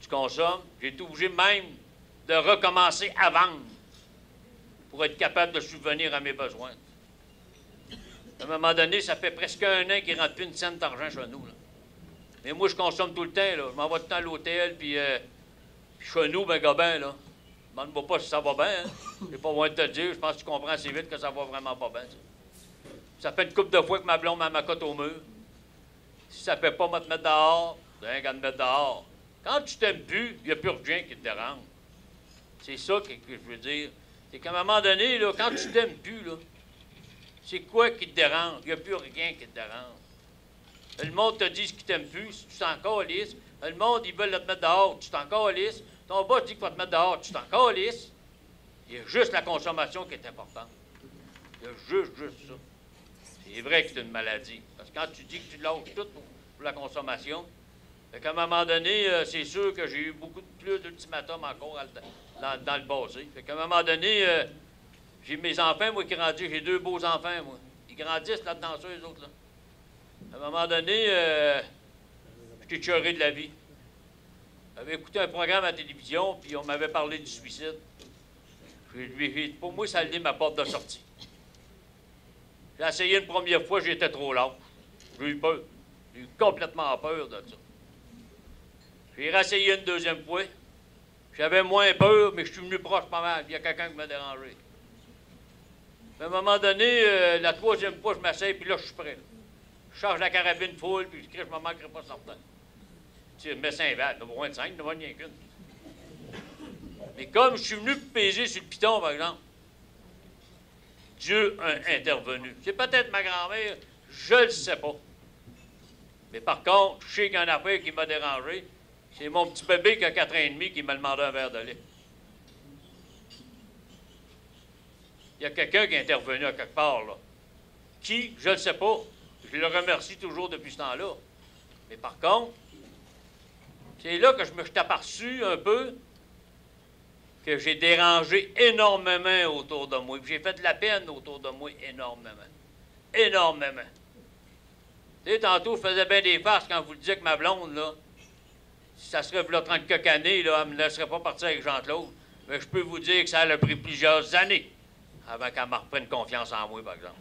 Tu consommes, j'ai été obligé même de recommencer à vendre pour être capable de subvenir à mes besoins. À un moment donné, ça fait presque un an qu'il ne rentre plus une scène d'argent chez nous. Là. Mais moi, je consomme tout le temps. Là. Je m'en vais tout le temps à l'hôtel, puis chez nous, ben, Gobin, là. Demande-moi pas si ça va bien. Hein. J'ai pas besoin de te le dire. Je pense que tu comprends assez vite que ça va vraiment pas bien. Ça fait une couple de fois que ma blonde m'a cote au mur. Si ça fait pas, moi te mettre dehors, ben, qu'à me mettre dehors. Quand tu t'aimes plus, il n'y a plus rien qui te dérange. C'est ça que je veux dire. C'est qu'à un moment donné, là, quand tu t'aimes plus, là, c'est quoi qui te dérange? Il n'y a plus rien qui te dérange. Le monde te dit ce qui t'aime plus, si tu t'en calisses. Le monde, ils veulent te mettre dehors, tu t'en calisses. Ton boss dit qu'il va te mettre dehors, tu t'en calisses. Il y a juste la consommation qui est importante. Il y a juste ça. C'est vrai que c'est une maladie. Parce que quand tu dis que tu lâches tout pour la consommation, fait qu'à un moment donné, c'est sûr que j'ai eu beaucoup plus d'ultimatums encore dans le passé. Fait qu'à un moment donné, j'ai mes enfants, moi, qui grandissent. J'ai 2 beaux enfants, moi. Ils grandissent là-dedans, ça, eux autres, là. À un moment donné, j'étais tueuré de la vie. J'avais écouté un programme à la télévision, puis on m'avait parlé du suicide. Pour moi, ça a été ma porte de sortie. J'ai essayé une première fois, j'étais trop lâche. J'ai eu peur. J'ai eu complètement peur de ça. J'ai réessayé une deuxième fois. J'avais moins peur, mais je suis venu proche pas mal. Il y a quelqu'un qui m'a dérangé. À un moment donné, la troisième fois, je m'essaye, puis là, je suis prêt. Là. Je charge la carabine full, puis je crie, je me manquerai pas certain. Tu sais, je mets 5 balles, il n'y en a pas moins de 5, il n'y en a pas rien qu'une. Mais comme je suis venu peser sur le piton, par exemple, Dieu a intervenu. C'est peut-être ma grand-mère, je ne le sais pas. Mais par contre, je sais qu'il y a une affaire qui m'a dérangé. C'est mon petit bébé qui a 4 ans et demi qui m'a demandé un verre de lait. Il y a quelqu'un qui est intervenu à quelque part, là. Qui? Je ne le sais pas. Je le remercie toujours depuis ce temps-là. Mais par contre, c'est là que je me suis aperçu un peu que j'ai dérangé énormément autour de moi. J'ai fait de la peine autour de moi énormément. Énormément. Tu sais, tantôt, je faisais bien des farces quand vous le disiez que ma blonde, là, si ça serait là 30 quelques années, là, elle ne me laisserait pas partir avec Jean-Claude. Mais je peux vous dire que ça a pris plusieurs années avant qu'elle me reprenne confiance en moi, par exemple.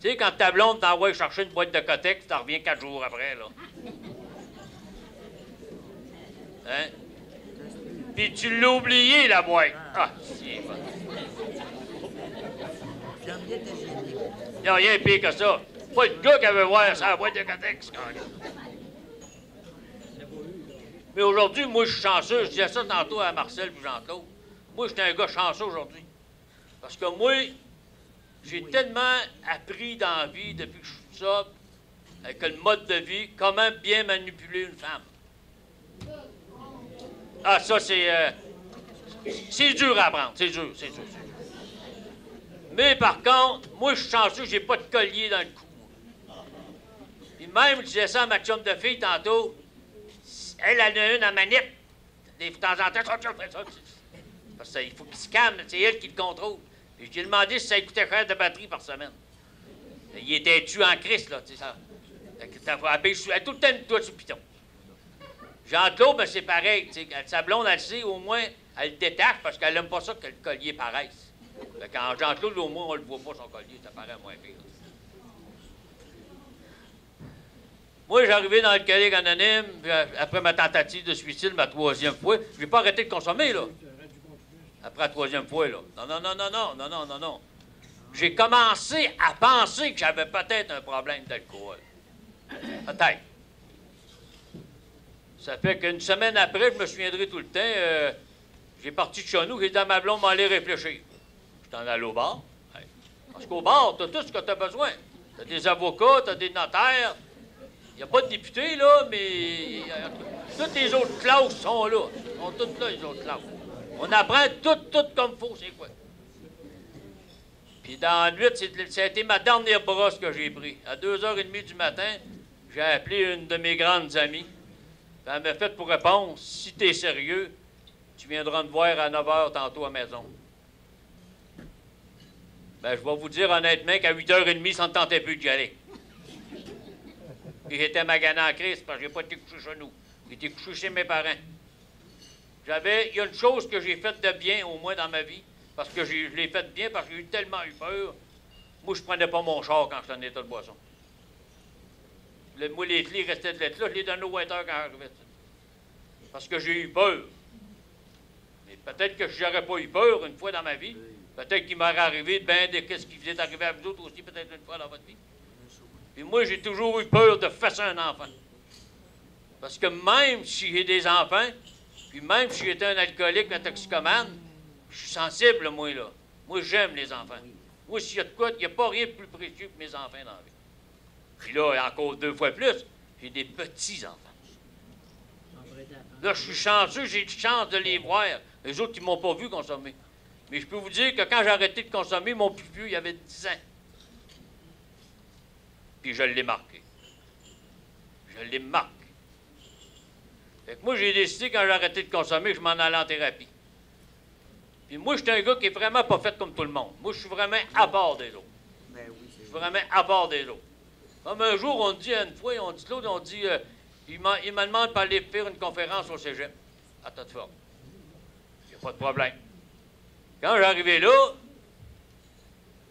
Tu sais, quand ta blonde t'envoie chercher une boîte de Cotex, tu reviens 4 jours après, là. Hein? Puis tu l'as oublié, la boîte. Ah, c'est bon. Il n'y a rien de pire que ça. Pas le gars qui avait voir ça, la boîte de Cotex. Mais aujourd'hui, moi, je suis chanceux. Je disais ça tantôt à Marcel et Jean-Claude. Moi, j'étais un gars chanceux aujourd'hui. Parce que moi, j'ai tellement appris dans la vie depuis que je suis sobre, avec le mode de vie, comment bien manipuler une femme. Ah, ça, c'est dur à apprendre. C'est dur. Mais par contre, moi, je suis chanceux, j'ai pas de collier dans le cou. Puis même, je disais ça à ma chum de fille tantôt, elle en a une à manette. De temps en temps, ça. Parce qu'il faut qu'il se calme, c'est elle qui le contrôle. Puis j'ai demandé si ça coûtait cher de batterie par semaine. Il était tué en Christ, là, tu sais ça. T'as frappé, elle a tout le temps une toit sur le piton. Jean-Claude, ben c'est pareil. Sa blonde, elle sait, au moins, elle le détache parce qu'elle n'aime pas ça que le collier paraisse. Quand Jean-Claude, au moins, on le voit pas, son collier, ça paraît moins pire. Moi, j'arrivais dans le collègue anonyme, puis après ma tentative de suicide, ma 3e fois, je n'ai pas arrêté de consommer, là. Après la 3e fois, là. Non. J'ai commencé à penser que j'avais peut-être un problème d'alcool. Peut-être. Ça fait qu'une semaine après, je me souviendrai tout le temps, j'ai parti de chez nous, j'ai dit à ma blonde, m'aller réfléchir. Je t'en allé au bar. Ouais. Parce qu'au bar, tu as tout ce que tu as besoin. Tu as des avocats, tu as des notaires. Il n'y a pas de députés, là, mais toutes les autres classes sont là. Ils sont toutes là, les autres classes. On apprend tout comme il faut, c'est quoi. Puis dans la nuit, ça a été ma dernière brosse que j'ai prise. À 2h30 du matin, j'ai appelé une de mes grandes amies. Elle m'a fait pour répondre, si tu es sérieux, tu viendras me voir à 9h tantôt à la maison. Ben, je vais vous dire honnêtement qu'à 8h30, ça ne tentait plus d'y aller. Puis j'étais magané en crise parce que j'ai pas été couché chez nous. J'ai été couché chez mes parents. Il y a une chose que j'ai faite de bien, au moins dans ma vie, parce que je l'ai faite bien, parce que j'ai tellement eu peur. Moi, je prenais pas mon char quand j'étais en état de boisson. Moi, les clés restaient de lettres là, je les donnais au waiter quand j'arrivais. Parce que j'ai eu peur. Mais peut-être que je n'aurais pas eu peur une fois dans ma vie. Peut-être qu'il m'aurait arrivé bien de ce qui vous est arrivé à vous autres aussi, peut-être une fois dans votre vie. Puis moi, j'ai toujours eu peur de fesser un enfant. Parce que même si j'ai des enfants, puis même si j'étais un alcoolique, un toxicomane, je suis sensible, moi, là. Moi, j'aime les enfants. Moi, s'il y a de quoi, il n'y a pas rien de plus précieux que mes enfants dans la vie. Puis là, encore 2 fois plus, j'ai des petits-enfants. Là, je suis chanceux, j'ai de chance de les voir. Les autres, ils ne m'ont pas vu consommer. Mais je peux vous dire que quand j'ai arrêté de consommer, mon plus vieux, il avait 10 ans. Puis je l'ai marqué. Je l'ai marqué. Fait que moi, j'ai décidé, quand j'ai arrêté de consommer, je m'en allais en thérapie. Puis moi, je suis un gars qui est vraiment pas fait comme tout le monde. Moi, je suis vraiment à part des autres. Je suis vraiment à part des autres. Comme un jour, on dit une fois, on dit l'autre, on dit, il me demande d'aller faire une conférence au cégep, à Tête-Forte. Il n'y a pas de problème. Quand j'arrivais là,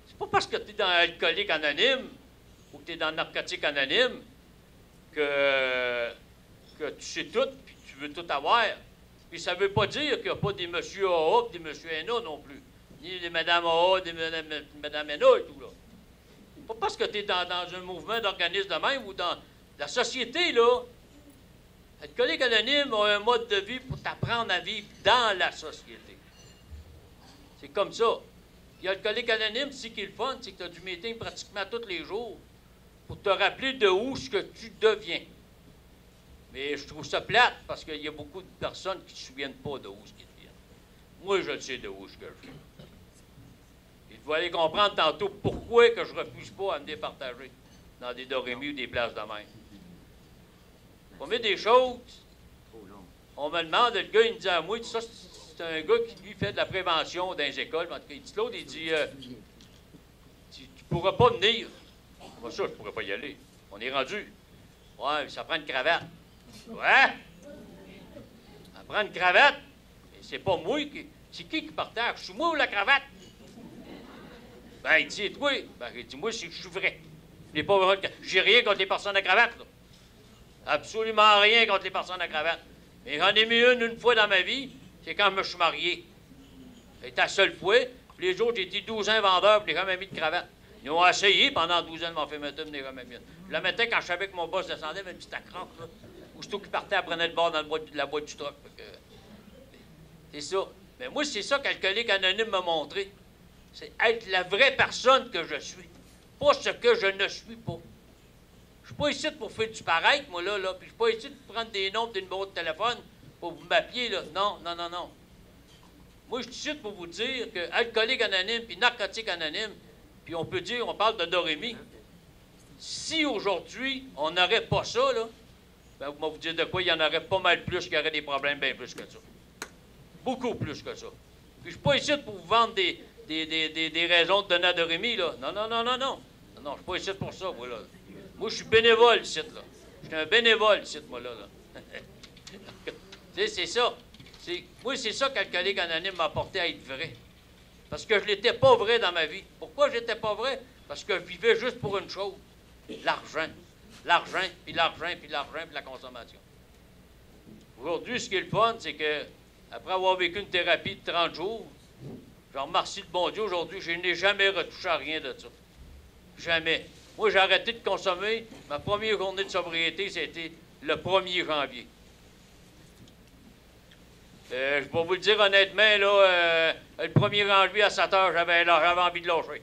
c'est pas parce que tu es dans Alcoolique Anonyme ou que tu es dans Narcotique Anonyme que tu sais tout et tu veux tout avoir. Puis ça ne veut pas dire qu'il n'y a pas des monsieur AA et des monsieur NA non plus. Ni des madame AA, des madame NA et tout, là. Pas parce que tu es dans un mouvement d'organisme de même ou dans la société, là. Alcoolique Anonyme a un mode de vie pour t'apprendre à vivre dans la société. C'est comme ça. Puis Alcoolique Anonyme, ce qui est le fun, c'est que tu as du meeting pratiquement tous les jours pour te rappeler de où ce que tu deviens. Mais je trouve ça plate parce qu'il y a beaucoup de personnes qui ne se souviennent pas de où ce qu'ils deviennent. Moi, je le sais de où ce que je viens. Et vous allez comprendre tantôt pourquoi que je ne refuse pas à me départager dans des dorémis ou des places de même. On met des choses, on me demande, le gars, il me dit à moi, ça, c'est un gars qui, lui, fait de la prévention dans les écoles. En tout cas, il dit l'autre, il dit, tu ne pourras pas venir. Moi, ça, je ne pourrais pas y aller. On est rendu. Ouais, ça prend une cravate. Ouais? Ça prend une cravate. Et c'est pas moi qui. C'est qui partage? C'est moi ou la cravate? Ben, il dit, et toi? Ben, il dit, moi, c'est que je suis vrai. J'ai rien contre les personnes à cravate, là. Absolument rien contre les personnes à cravate. Mais j'en ai mis une fois dans ma vie, c'est quand je me suis marié. C'était la seule fois. Puis les autres, j'ai été 12 ans vendeur, puis j'ai jamais mis de cravate. Ils ont essayé pendant 12 ans de m'en faire mettre une, mais jamais mis une. Je la mettais quand je savais que mon boss descendait, avec une petite accroche, là. Aussitôt qu'il partait, elle prenait le bord dans la boîte du truck. C'est ça. Mais moi, c'est ça qu'Alcoolique Anonyme m'a montré. C'est être la vraie personne que je suis. Pas ce que je ne suis pas. Je suis pas ici pour faire du paraître, moi, là. Puis je suis pas ici pour prendre des noms et des numéros de téléphone pour vous m'appeler, là. Non, non, non, non. Moi, je suis ici pour vous dire que Alcoolique Anonyme puis Narcotique Anonyme, puis on peut dire, on parle de Dorémy. Si aujourd'hui, on n'aurait pas ça, là, ben, vous dire de quoi, il y en aurait pas mal plus, qu'il y aurait des problèmes bien plus que ça. Beaucoup plus que ça. Puis je suis pas ici pour vous vendre des raisons de donner à Dorémy, là. Non, non, non, non, non. Non, je suis pas ici pour ça, moi, là. Moi, je suis bénévole, ici, là. Je suis un bénévole, ici, moi, là. C'est ça. Moi, c'est ça qu'Alcoolique Anonyme m'a apporté à être vrai. Parce que je n'étais pas vrai dans ma vie. Pourquoi je n'étais pas vrai? Parce que je vivais juste pour une chose. L'argent. L'argent, puis l'argent, puis l'argent, puis la consommation. Aujourd'hui, ce qui est le fun, c'est que après avoir vécu une thérapie de 30 jours, je remercie le bon Dieu aujourd'hui, je n'ai jamais retouché à rien de ça. Jamais. Moi, j'ai arrêté de consommer. Ma première journée de sobriété, c'était le 1er janvier. Je vais vous le dire honnêtement, là, le 1er janvier à 7 heures, j'avais envie de lâcher.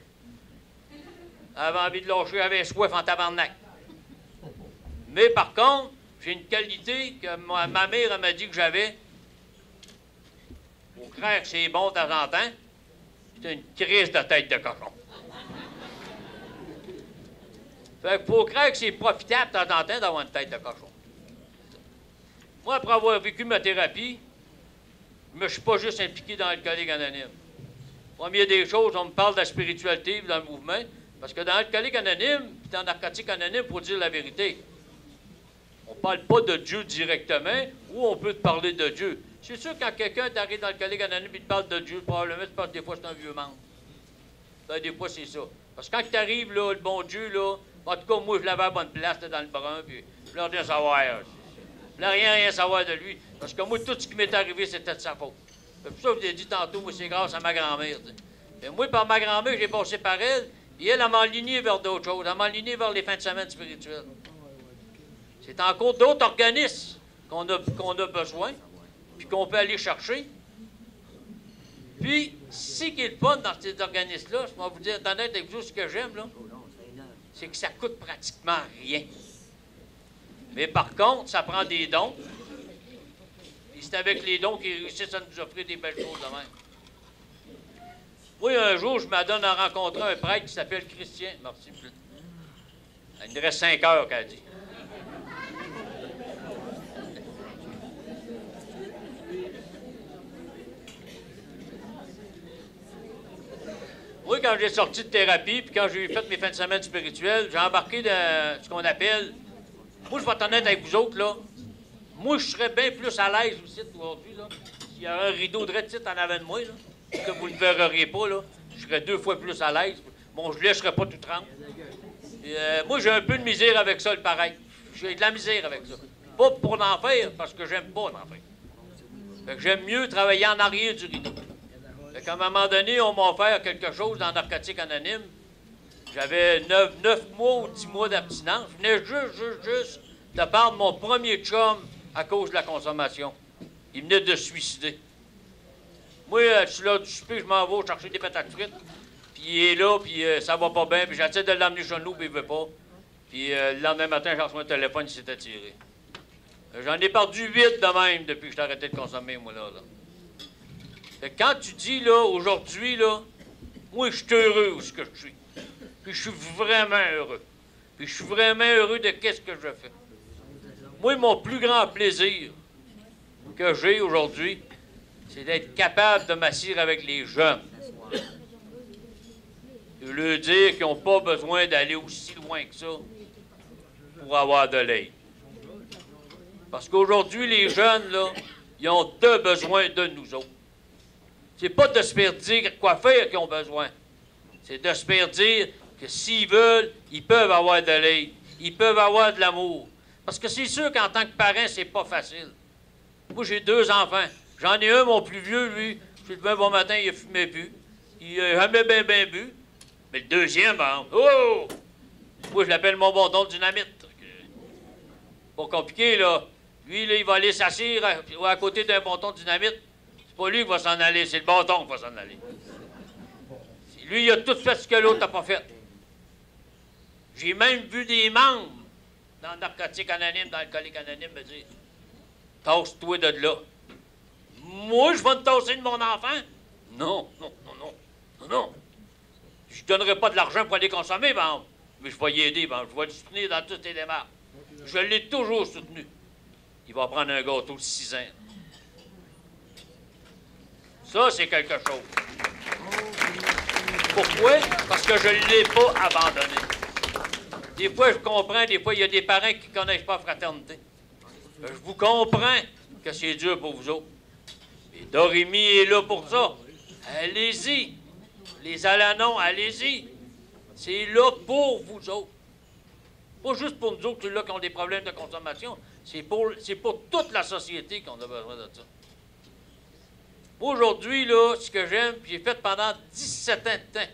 J'avais envie de lâcher, j'avais soif en tabarnak. Mais par contre, j'ai une qualité que ma mère elle m'a dit que j'avais. Faut croire que c'est bon de temps en temps. C'est une crise de tête de cochon. Fait qu'il faut croire que c'est profitable de temps en temps d'avoir une tête de cochon. Moi, après avoir vécu ma thérapie, je ne me suis pas juste impliqué dans Alcoolique Anonyme. Première des choses, on me parle de la spiritualité dans le mouvement, parce que dans Alcoolique Anonyme et dans Narcotique Anonyme, il faut dire la vérité. On ne parle pas de Dieu directement, ou on peut te parler de Dieu. C'est sûr, quand quelqu'un t'arrive dans Alcoolique Anonyme et te parle de Dieu, probablement c'est parce que des fois c'est un vieux membre. Ben, des fois, c'est ça. Parce que quand tu arrives, là, le bon Dieu, là, en tout cas, moi, je l'avais à bonne place, là, dans le brun, puis je leur dis à savoir. Je voulais rien savoir de lui. Parce que moi, tout ce qui m'est arrivé, c'était de sa faute. C'est pour ça que je vous ai dit tantôt, moi, c'est grâce à ma grand-mère. Et moi, par ma grand-mère, j'ai passé par elle, et elle m'a aligné vers d'autres choses. Elle m'a aligné vers les fins de semaine spirituelles. C'est encore d'autres organismes qu'on a besoin, puis qu'on peut aller chercher. Puis, ce qui est le fun dans ces organismes-là, je vais vous dire, honnête avec vous, ce que j'aime, là, c'est que ça coûte pratiquement rien. Mais par contre, ça prend des dons. Et c'est avec les dons qu'ils réussissent à nous offrir des belles choses de même. Moi, un jour, je m'adonne à rencontrer un prêtre qui s'appelle Christian. Merci. Il nous reste 5 heures, qu'elle dit. Moi, quand j'ai sorti de thérapie, puis quand j'ai fait mes fins de semaine spirituelles, j'ai embarqué dans ce qu'on appelle... Moi, je vais être honnête avec vous autres, là. Moi, je serais bien plus à l'aise aussi aujourd'hui, là. S'il y a un rideau de rétite en avant de moi, là, que vous ne verriez pas, là, je serais 2 fois plus à l'aise. Mon gilet ne serait pas tout trempe. Moi, j'ai un peu de misère avec ça, le pareil. J'ai de la misère avec ça. Pas pour en faire, parce que j'aime pas en faire. Fait que j'aime mieux travailler en arrière du rideau. Fait qu'à un moment donné, on m'a offert quelque chose dans Narcotique Anonyme. J'avais 9 mois ou 10 mois d'abstinence. Je venais juste de perdre mon premier chum à cause de la consommation. Il venait de se suicider. Moi, je suis là du souper, je m'en vais chercher des patates frites. Puis il est là, puis ça va pas bien. Puis j'essaie de l'emmener chez nous, puis il veut pas. Puis le lendemain matin, j'ai reçu un téléphone, il s'était tiré. J'en ai perdu 8 de même depuis que j'ai arrêté de consommer, moi, là. Fait que quand tu dis, là, aujourd'hui, là, moi, je suis heureux où ce que je suis. Puis je suis vraiment heureux. Puis je suis vraiment heureux de qu'est-ce que je fais. Moi, mon plus grand plaisir que j'ai aujourd'hui, c'est d'être capable de m'asseoir avec les jeunes. De leur dire qu'ils n'ont pas besoin d'aller aussi loin que ça pour avoir de l'aide. Parce qu'aujourd'hui, les jeunes, là, ils ont deux besoins de nous autres. C'est pas de se faire dire quoi faire qu'ils ont besoin. C'est de se faire dire que s'ils veulent, ils peuvent avoir de l'aide. Ils peuvent avoir de l'amour. Parce que c'est sûr qu'en tant que parent, c'est pas facile. Moi, j'ai 2 enfants. J'en ai un, mon plus vieux, lui. Je suis levé un bon matin, il a fumé plus. Il a jamais bien bu. Mais le deuxième, ben, oh! Moi, je l'appelle mon bâton de dynamite. Pas compliqué, là. Lui, là, il va aller s'asseoir à côté d'un bâton de dynamite. C'est pas lui qui va s'en aller, c'est le bâton qui va s'en aller. Lui, il a tout fait ce que l'autre n'a pas fait. J'ai même vu des membres dans Narcotique Anonyme, dans Alcoolique Anonyme, me dire « Tasse-toi de là. » Moi, je vais te tasser de mon enfant? Non. Je ne donnerai pas de l'argent pour aller consommer, ben, mais je vais y aider, ben, je vais le soutenir dans toutes les démarches. Je l'ai toujours soutenu. Il va prendre un gâteau de 6 ans. Ça, c'est quelque chose. Pourquoi? Parce que je ne l'ai pas abandonné. Des fois, je comprends, des fois, il y a des parents qui ne connaissent pas la fraternité. Je vous comprends que c'est dur pour vous autres. Mais Doremi est là pour ça. Allez-y. Les Alanons, allez-y. C'est là pour vous autres. Pas juste pour nous autres, là, qui ont des problèmes de consommation. C'est pour toute la société qu'on a besoin de ça. Aujourd'hui, là, ce que j'aime, j'ai fait pendant 17 ans de temps.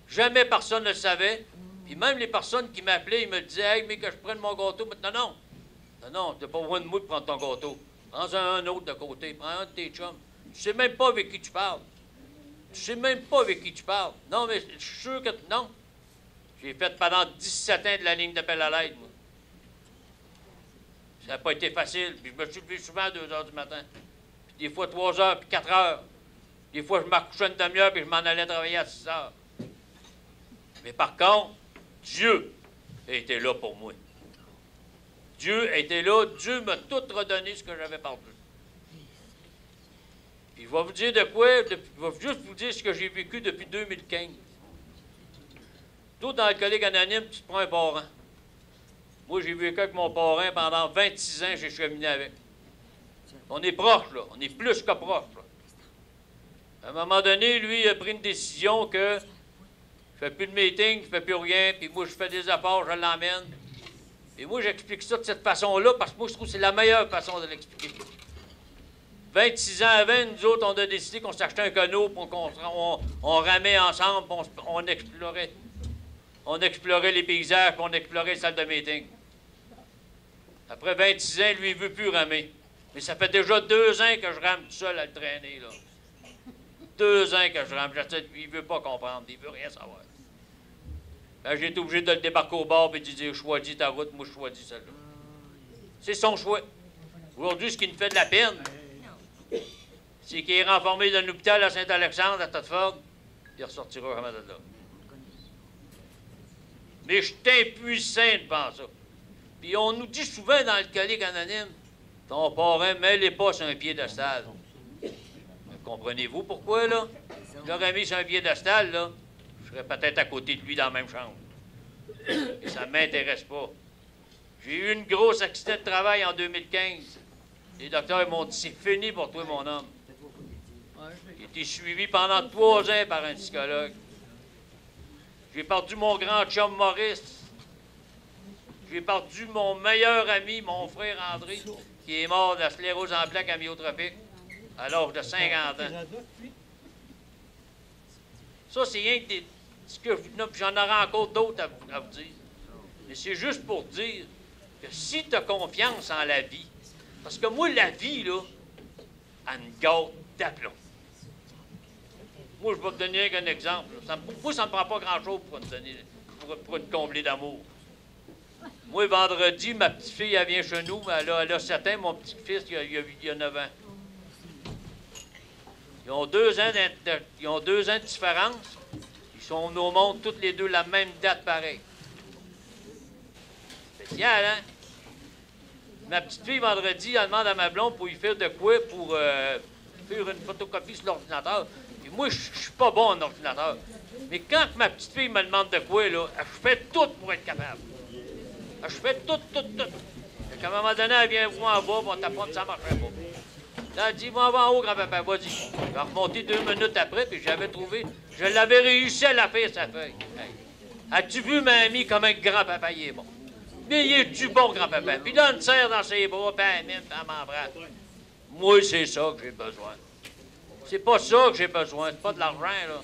Jamais personne ne le savait. Puis même les personnes qui m'appelaient, ils me disaient « Hey, mais que je prenne mon gâteau. » Non, tu n'as pas besoin de moi pour prendre ton gâteau. Prends un autre de côté. Prends un de tes chums. Tu sais même pas avec qui tu parles. Non, mais je suis sûr que... Non. J'ai fait pendant 17 ans de la ligne d'appel à l'aide, moi. Ça n'a pas été facile. Puis je me suis levé souvent à 2 heures du matin. Puis des fois 3 heures, puis 4 heures. Des fois, je m'accouchais une demi-heure, puis je m'en allais travailler à 6 heures. Mais par contre, Dieu était là pour moi. Dieu était là. Dieu m'a tout redonné ce que j'avais perdu. Puis je vais vous dire de quoi, je vais juste vous dire ce que j'ai vécu depuis 2015. Toi, dans Alcoolique Anonyme, tu te prends un parent. Moi, j'ai vécu avec mon parrain pendant 26 ans, j'ai cheminé avec. On est proches, là. On est plus que proches, là. À un moment donné, lui, il a pris une décision que fais plus de meeting, je fais plus rien, puis moi, je fais des efforts, je l'emmène. Et moi, j'explique ça de cette façon-là, parce que moi, je trouve que c'est la meilleure façon de l'expliquer. 26 ans avant, nous autres, on a décidé qu'on s'achetait un canot, puis on ramait ensemble, puis on explorait. On explorait les paysages, puis on explorait les salles de meeting. Après 26 ans, lui, il ne veut plus ramer. Mais ça fait déjà 2 ans que je rame tout seul à le traîner, là. 2 ans que je rame. Il ne veut pas comprendre, il ne veut rien savoir. Ben, j'ai été obligé de le débarquer au bord et de dire « Choisis ta route, moi je choisis celle-là. » C'est son choix. Aujourd'hui, ce qui nous fait de la peine, c'est qu'il est renformé dans l'hôpital à Saint-Alexandre, à Thetford, il ressortira jamais de là. Mais je suis impuissant devant ça. Puis on nous dit souvent dans l'alcoolique anonyme, ton parrain, mets-les pas sur un piédestal. Comprenez-vous pourquoi, là? J'aurais mis sur un piédestal, là, je serais peut-être à côté de lui dans la même chambre. Et ça ne m'intéresse pas. J'ai eu une grosse accident de travail en 2015. Les docteurs m'ont dit, c'est fini pour toi, mon homme. J'ai été suivi pendant 3 ans par un psychologue. J'ai perdu mon grand chum Maurice. J'ai perdu mon meilleur ami, mon frère André, qui est mort de la sclérose en plaques amyotrophique à l'âge de 50 ans. Ça, c'est rien que j'en aurai encore d'autres à vous dire. Mais c'est juste pour dire que si tu as confiance en la vie, parce que moi, la vie, là, elle me gâte d'aplomb. Moi, je vais te donner un exemple. Moi, ça ne me prend pas grand-chose pour te combler d'amour. Moi, vendredi, ma petite fille, elle vient chez nous, elle a 7 ans, mon petit-fils, il a 9 ans. Ils ont 2 ans de différence. Ils sont au monde toutes les deux la même date pareille. Spécial, hein? Ma petite fille, vendredi, elle demande à ma blonde pour lui faire de quoi pour faire une photocopie sur l'ordinateur. Puis moi, je suis pas bon en ordinateur. Mais quand ma petite fille me demande de quoi, là, je fais tout pour être capable. Je fais tout. À un moment donné, elle vient voir en bas, puis on t'apprend, ça ne marcherait pas. Là, elle dit, va en haut, grand-papa, vas-y. Je vais remonter 2 minutes après, puis j'avais trouvé, je l'avais réussi à la faire, sa feuille. Hey. As-tu vu, mamie, comment grand-papa il est bon? Mais il est-tu bon, grand-papa? Puis là, on me serre dans ses bras, puis elle m'embrasse. Moi, c'est ça que j'ai besoin. C'est pas ça que j'ai besoin, c'est pas de l'argent, là.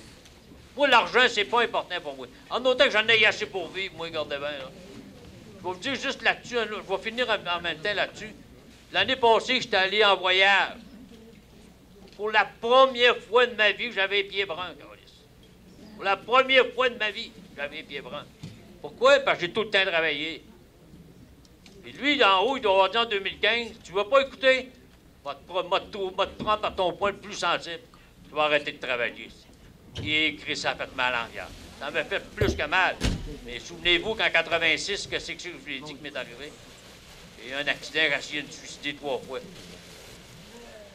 Moi, l'argent, c'est pas important pour moi. En autant que j'en ai assez pour vivre, moi, gardez bien, là. Je vais vous dire juste là-dessus, je vais finir en même temps là-dessus. L'année passée, j'étais allé en voyage. Pour la première fois de ma vie, j'avais les pieds bruns, Carlis. Pour la première fois de ma vie, j'avais les pieds bruns. Pourquoi? Parce que j'ai tout le temps travaillé. Et lui, d'en haut, il doit avoir dit en 2015, tu vas pas écouter? Va te prendre par ton point le plus sensible. Tu vas arrêter de travailler. Et écrit, ça a fait mal en garde. Ça m'a fait plus que mal. Mais souvenez-vous qu'en 86, que c'est que je vous l'ai dit qui m'est arrivé? J'ai eu un accident, j'ai essayé de me suicider 3 fois.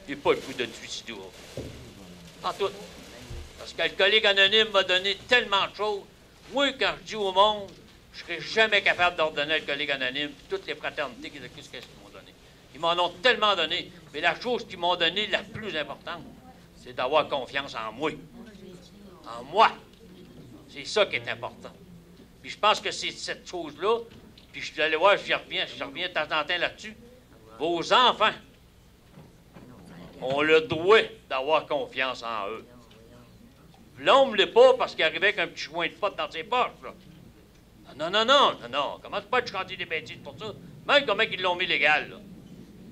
J'ai pas le coup de me suicider. En tout. Parce que le collègue anonyme m'a donné tellement de choses. Moi, quand je dis au monde, je serais jamais capable d'ordonner le collègue anonyme, toutes les fraternités, qu'est-ce qu'ils m'ont donné. Ils m'en ont tellement donné. Mais la chose qu'ils m'ont donnée, la plus importante, c'est d'avoir confiance en moi. En moi. C'est ça qui est important. Puis je pense que c'est cette chose-là, puis je suis allé voir, je reviens de temps en temps là-dessus. Vos enfants ont le droit d'avoir confiance en eux. L'homme ne l'est pas parce qu'il arrivait avec un petit joint de pote dans ses poches, là. Non. Commence pas à te chanter des bêtises pour ça. Même comment ils l'ont mis légal, là.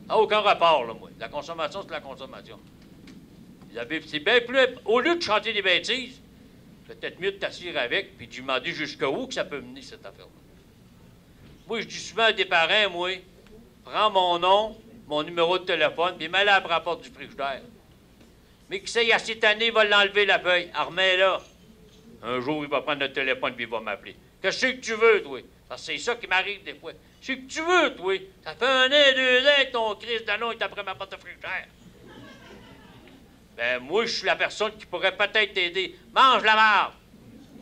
Ça n'a aucun rapport, là, moi. La consommation, c'est la consommation. C'est bien plus... Au lieu de chanter des bêtises, peut-être mieux de t'asseoir avec puis de lui demander jusqu'où que ça peut mener, cette affaire-là. Moi, je dis souvent à des parents, moi, prends mon nom, mon numéro de téléphone, puis mets-le à la porte du frigidaire. Mais qui sait, cette année, il va l'enlever, la feuille. Remets-la. Un jour, il va prendre le téléphone, puis il va m'appeler. Qu'est-ce que tu veux, toi? Parce que c'est ça qui m'arrive des fois. Qu'est-ce que tu veux, toi? Ça fait 1 an, 2 ans que ton crise d'annonce est après ma porte de frigidaire. Ben, moi, je suis la personne qui pourrait peut-être t'aider. Mange la marde!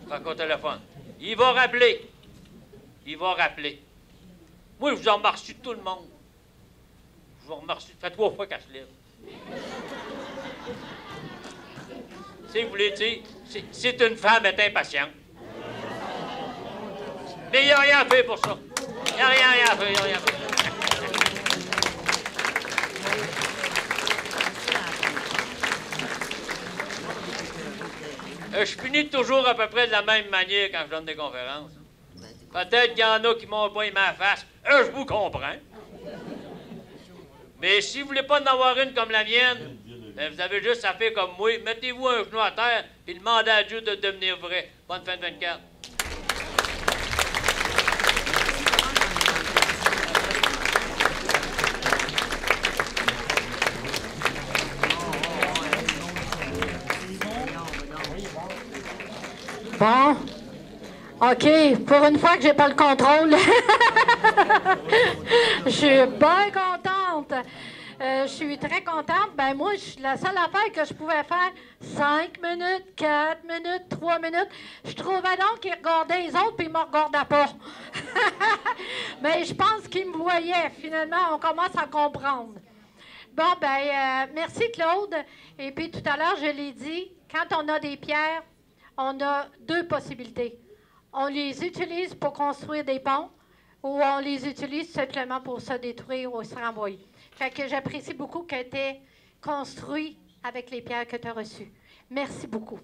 Fait au téléphone. Il va rappeler. Moi, je vous en remercie tout le monde. Je vous remercie. Ça fait 3 fois qu'elle se lève. Tu sais, vous voulez dire, c'est une femme, elle est impatiente. Mais il n'y a rien à faire pour ça. Il n'y a rien à faire, il n'y a rien à faire. Je finis toujours à peu près de la même manière quand je donne des conférences. Peut-être qu'il y en a qui m'ont pas aimé ma face. Je vous comprends. Mais si vous voulez pas en avoir une comme la mienne, ben vous avez juste à faire comme moi. Mettez-vous un genou à terre et demandez à Dieu de devenir vrai. Bonne fin de 24. Bon. OK. Pour une fois que j'ai pas le contrôle. Je suis bien contente. Je suis très contente. Ben moi, la seule affaire que je pouvais faire, 5 minutes, 4 minutes, 3 minutes, je trouvais donc qu'ils regardaient les autres puis ils me regardaient pas. Mais je pense qu'ils me voyaient. Finalement, on commence à comprendre. Bon, ben merci Claude. Et puis tout à l'heure, je l'ai dit, quand on a des pierres, on a deux possibilités. On les utilise pour construire des ponts ou on les utilise simplement pour se détruire ou se renvoyer. Fait que j'apprécie beaucoup que tu aies construit avec les pierres que tu as reçues. Merci beaucoup.